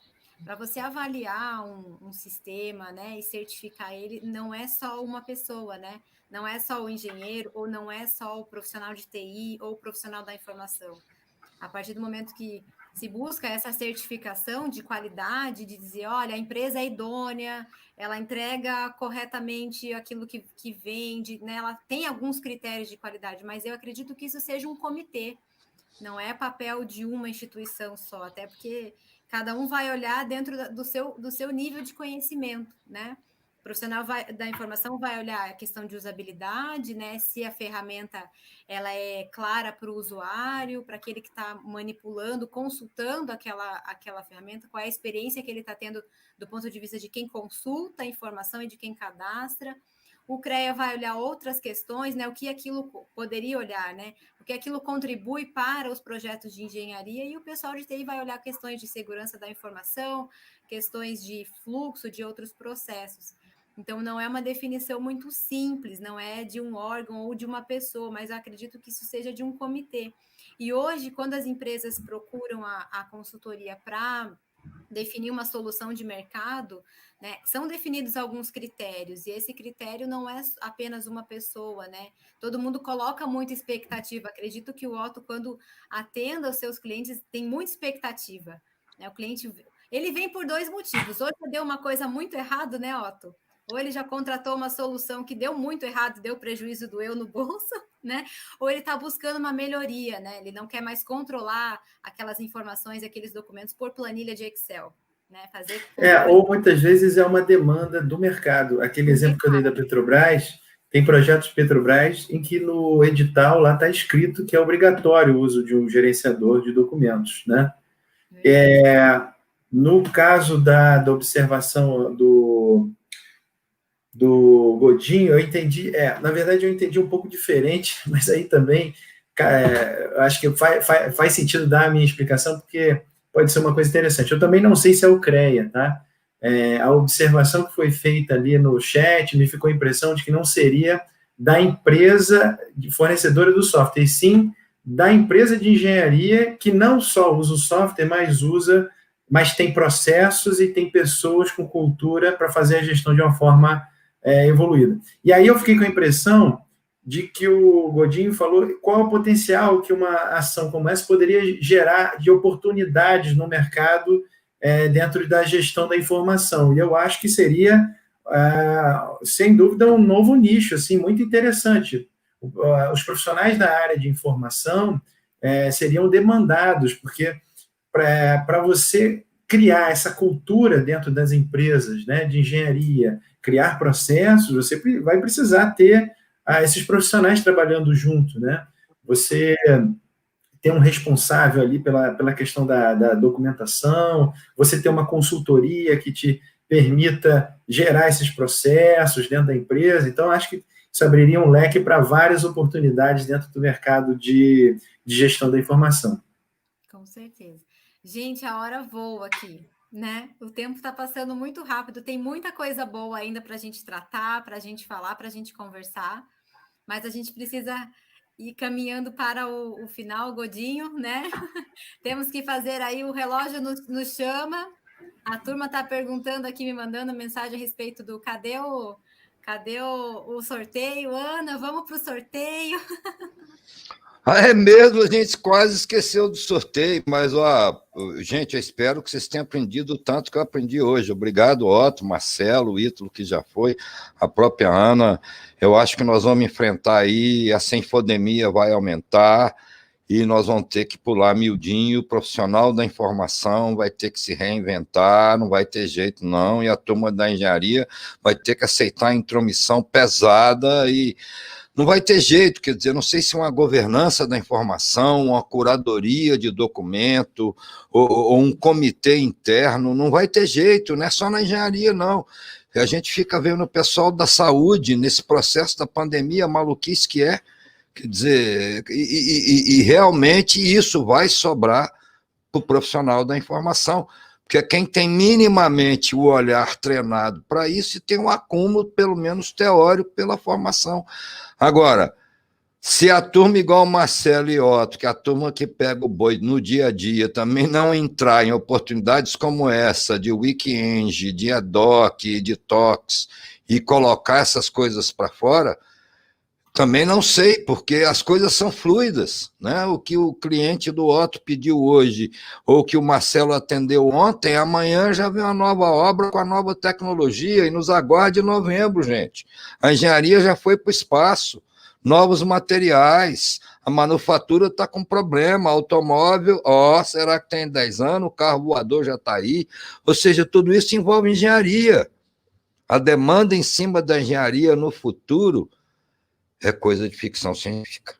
Para você avaliar um sistema, né, e certificar ele, não é só uma pessoa, né? Não é só o engenheiro, ou não é só o profissional de TI ou o profissional da informação. A partir do momento que se busca essa certificação de qualidade, de dizer, olha, a empresa é idônea, ela entrega corretamente aquilo que vende, né? Ela tem alguns critérios de qualidade, mas eu acredito que isso seja um comitê, não é papel de uma instituição só, até porque cada um vai olhar dentro do seu nível de conhecimento, né? O profissional da informação vai olhar a questão de usabilidade, né? Se a ferramenta ela é clara para o usuário, para aquele que está manipulando, consultando aquela ferramenta, qual é a experiência que ele está tendo do ponto de vista de quem consulta a informação e de quem cadastra. O CREA vai olhar outras questões, né? O que aquilo poderia olhar, né? O que aquilo contribui para os projetos de engenharia, e o pessoal de TI vai olhar questões de segurança da informação, questões de fluxo de outros processos. Então, não é uma definição muito simples, não é de um órgão ou de uma pessoa, mas eu acredito que isso seja de um comitê. E hoje, quando as empresas procuram a consultoria para definir uma solução de mercado, né, são definidos alguns critérios, e esse critério não é apenas uma pessoa, né? Todo mundo coloca muita expectativa. Acredito que o Otto, quando atende aos seus clientes, tem muita expectativa, né? O cliente, ele vem por dois motivos. Ou já deu uma coisa muito errada, né, Otto? Ou ele já contratou uma solução que deu muito errado, deu prejuízo, doeu no bolso, né? Ou ele está buscando uma melhoria, né? Ele não quer mais controlar aquelas informações, aqueles documentos por planilha de Excel, né? Fazer Ou muitas vezes é uma demanda do mercado. Aquele exemplo que eu dei da Petrobras, tem projetos Petrobras em que no edital lá está escrito que é obrigatório o uso de um gerenciador de documentos, né? No caso da observação do Godinho, eu entendi, na verdade eu entendi um pouco diferente, mas aí também acho que faz sentido dar a minha explicação, porque pode ser uma coisa interessante. Eu também não sei se é o CREA, tá? A observação que foi feita ali no chat me ficou a impressão de que não seria da empresa fornecedora do software, e sim da empresa de engenharia que não só usa o software, mas tem processos e tem pessoas com cultura para fazer a gestão de uma forma evoluída. E aí eu fiquei com a impressão de que o Godinho falou qual é o potencial que uma ação como essa poderia gerar de oportunidades no mercado dentro da gestão da informação. E eu acho que seria, sem dúvida, um novo nicho, assim, muito interessante. Os profissionais da área de informação seriam demandados, porque para você criar essa cultura dentro das empresas, né, de engenharia, criar processos, você vai precisar ter esses profissionais trabalhando junto, né? Você ter um responsável ali pela questão da documentação, você ter uma consultoria que te permita gerar esses processos dentro da empresa. Então, acho que isso abriria um leque para várias oportunidades dentro do mercado de gestão da informação. Com certeza. Gente, a hora voa aqui, né? O tempo está passando muito rápido, tem muita coisa boa ainda para a gente tratar, para a gente falar, para a gente conversar, mas a gente precisa ir caminhando para o final, Godinho, né? Temos que fazer aí, o relógio nos chama. A turma está perguntando aqui, me mandando mensagem a respeito do cadê o sorteio? Ana, vamos para o sorteio. É mesmo, a gente quase esqueceu do sorteio, mas, gente, eu espero que vocês tenham aprendido o tanto que eu aprendi hoje. Obrigado, Otto, Marcelo, Ítalo, que já foi, a própria Ana. Eu acho que nós vamos enfrentar aí, essa infodemia vai aumentar e nós vamos ter que pular miudinho, o profissional da informação vai ter que se reinventar, não vai ter jeito não, e a turma da engenharia vai ter que aceitar a intromissão pesada e não vai ter jeito, quer dizer, não sei se uma governança da informação, uma curadoria de documento, ou um comitê interno, não vai ter jeito, não é só na engenharia, não. A gente fica vendo o pessoal da saúde, nesse processo da pandemia, a maluquice que é, quer dizer, e realmente isso vai sobrar para o profissional da informação, porque quem tem minimamente o olhar treinado para isso e tem um acúmulo, pelo menos teórico, pela formação. Agora, se a turma igual o Marcelo e Otto, que é a turma que pega o boi no dia a dia, também não entrar em oportunidades como essa, de WikiEng, de EDOC, de TOX, e colocar essas coisas para fora, também não sei, porque as coisas são fluidas, né? O que o cliente do Otto pediu hoje, ou que o Marcelo atendeu ontem, amanhã já vem uma nova obra com a nova tecnologia, e nos aguarde em novembro, gente. A engenharia já foi para o espaço, novos materiais, a manufatura está com problema, automóvel, será que tem 10 anos, o carro voador já está aí, ou seja, tudo isso envolve engenharia. A demanda em cima da engenharia no futuro é coisa de ficção científica.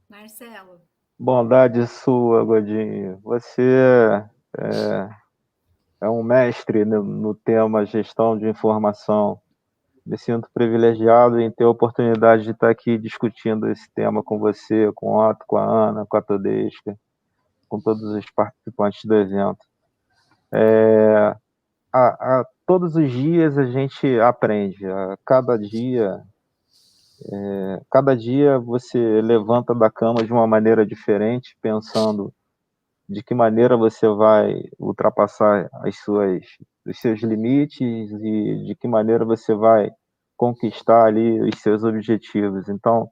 Marcelo. Bondade sua, Godinho. Você é um mestre no tema gestão de informação. Me sinto privilegiado em ter a oportunidade de estar aqui discutindo esse tema com você, com o Otto, com a Ana, com a Todesca, com todos os participantes do evento. todos os dias a gente aprende. Cada dia você levanta da cama de uma maneira diferente, pensando de que maneira você vai ultrapassar os seus limites e de que maneira você vai conquistar ali os seus objetivos. Então,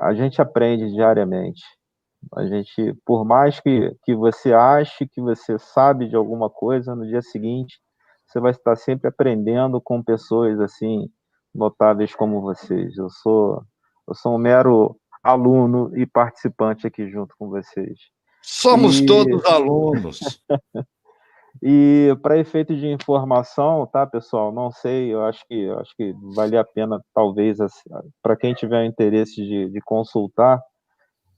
a gente aprende diariamente. A gente, por mais que você ache que você sabe de alguma coisa, no dia seguinte você vai estar sempre aprendendo com pessoas assim notáveis como vocês. Eu sou um mero aluno e participante aqui junto com vocês. Somos todos alunos. E para efeito de informação, tá, pessoal? Não sei, eu acho que vale a pena, talvez, para quem tiver interesse de consultar,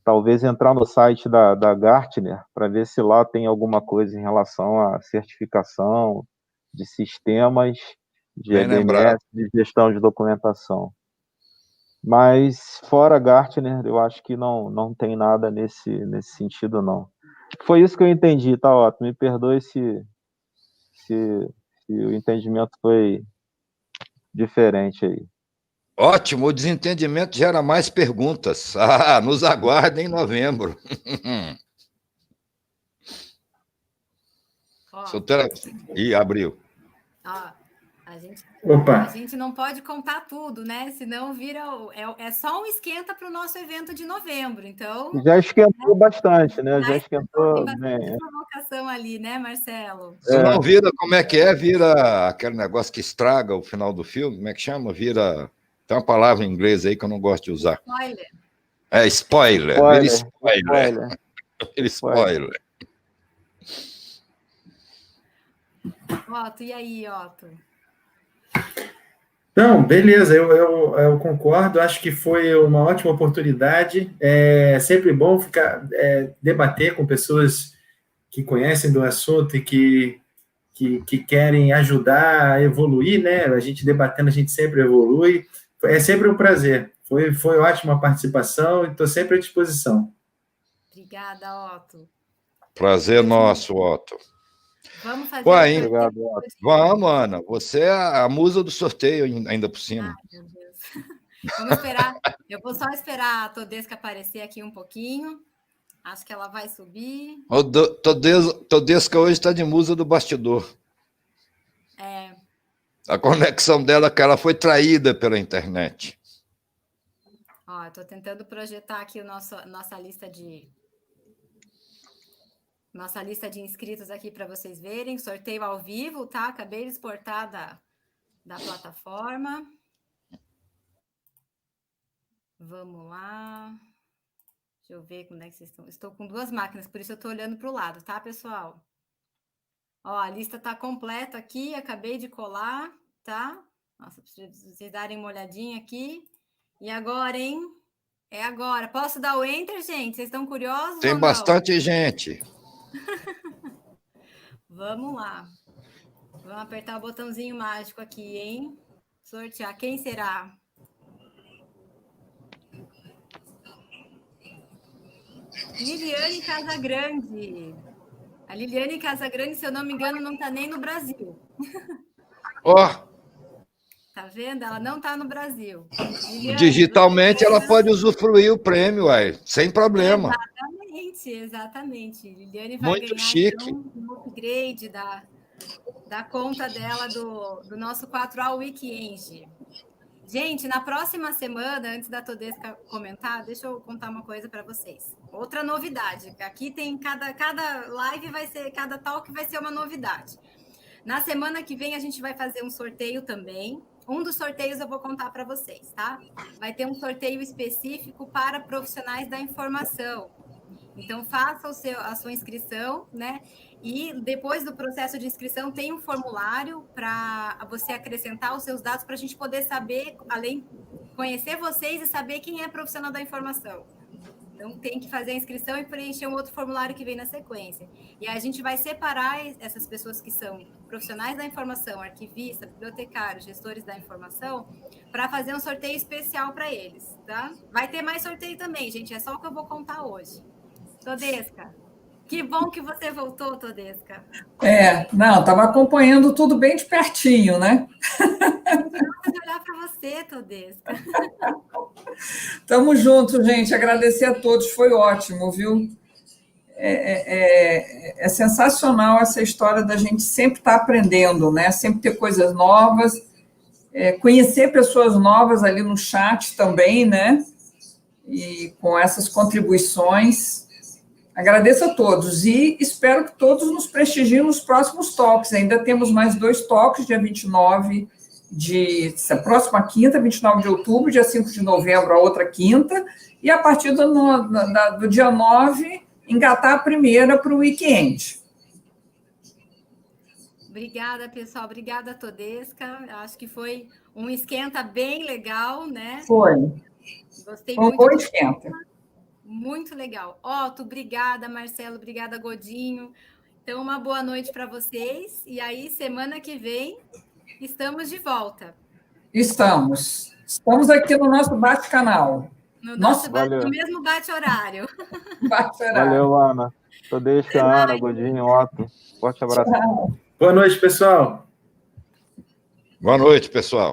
talvez entrar no site da Gartner para ver se lá tem alguma coisa em relação à certificação de sistemas de Bem lembrado. EDMS, de gestão de documentação. Mas fora Gartner, eu acho que não tem nada nesse sentido, não. Foi isso que eu entendi, tá, Otto? Me perdoe se o entendimento foi diferente aí. Ótimo, o desentendimento gera mais perguntas. Nos aguardem em novembro. Ih, abriu. A gente não pode contar tudo, né? Senão vira. É só um esquenta para o nosso evento de novembro. Então. Já esquentou bastante, né? Já esquentou. Tem bastante provocação ali, né, Marcelo? Senão vira, como é que é? Vira aquele negócio que estraga o final do filme. Como é que chama? Vira. Tem uma palavra em inglês aí que eu não gosto de usar. Spoiler. Spoiler. Vira spoiler. Vira spoiler. Otto, e aí, Otto? Não, beleza, eu concordo, acho que foi uma ótima oportunidade, é sempre bom debater com pessoas que conhecem do assunto e que querem ajudar a evoluir, né? A gente debatendo, a gente sempre evolui, é sempre um prazer, foi ótima a participação e estou sempre à disposição. Obrigada, Otto. Prazer nosso, Otto. Vamos fazer. Obrigado, vamos, Ana. Você é a musa do sorteio ainda por cima. Ai, meu Deus. Vamos esperar. Eu vou só esperar a Todesca aparecer aqui um pouquinho. Acho que ela vai subir. Todesca hoje está de musa do bastidor. A conexão dela, que ela foi traída pela internet. Ó, eu estou tentando projetar aqui nossa lista de inscritos aqui para vocês verem. Sorteio ao vivo, tá? Acabei de exportar da plataforma. Vamos lá. Deixa eu ver como é que vocês estão. Estou com 2 máquinas, por isso eu estou olhando para o lado, tá, pessoal? Ó, a lista está completa aqui, acabei de colar, tá? Nossa, preciso vocês darem uma olhadinha aqui. E agora, hein? É agora. Posso dar o enter, gente? Vocês estão curiosos? Tem bastante gente. Vamos lá. Vamos apertar o botãozinho mágico aqui, hein? Sortear. Quem será? Liliane Casagrande. A Liliane Casagrande, se eu não me engano, não está nem no Brasil. Ó. Tá vendo? Ela não está no Brasil. Liliane, digitalmente ela pode usufruir o prêmio, aí, sem problema. Exatamente. Liliane vai muito ganhar chique. Então, um upgrade da conta dela do nosso 4A Weekend. Gente, na próxima semana, antes da Todesca comentar, deixa eu contar uma coisa para vocês. Outra novidade. Aqui tem cada live vai ser, cada talk vai ser uma novidade. Na semana que vem a gente vai fazer um sorteio também. Um dos sorteios eu vou contar para vocês, tá? Vai ter um sorteio específico para profissionais da informação. Então, faça a sua inscrição, né? E depois do processo de inscrição, tem um formulário para você acrescentar os seus dados para a gente poder saber, conhecer vocês e saber quem é profissional da informação. Então, tem que fazer a inscrição e preencher um outro formulário que vem na sequência. E a gente vai separar essas pessoas que são profissionais da informação, arquivistas, bibliotecários, gestores da informação, para fazer um sorteio especial para eles, tá? Vai ter mais sorteio também, gente. É só o que eu vou contar hoje. Todesca. Que bom que você voltou, Todesca. Não, estava acompanhando tudo bem de pertinho, né? Vou olhar para você, Todesca. Tamo junto, gente. Agradecer a todos, foi ótimo, viu? É sensacional essa história da gente sempre estar aprendendo, né? Sempre ter coisas novas, conhecer pessoas novas ali no chat também, né? E com essas contribuições. Agradeço a todos e espero que todos nos prestigiem nos próximos talks. Ainda temos mais 2 talks, dia 29 próxima quinta, 29 de outubro, dia 5 de novembro, a outra quinta, e a partir do dia 9, engatar a primeira para o weekend. Obrigada, pessoal. Obrigada, Todesca. Acho que foi um esquenta bem legal, né? Foi. Gostei Foi um muito. bom esquenta. Muito legal. Otto, obrigada, Marcelo, obrigada, Godinho. Então, uma boa noite para vocês. E aí, semana que vem, estamos de volta. Estamos aqui no nosso bate-canal. No Valeu. mesmo bate-horário. Valeu, Ana. Todesca, Ana, Godinho, Otto. Forte abraço. Boa noite, pessoal. Boa noite, pessoal.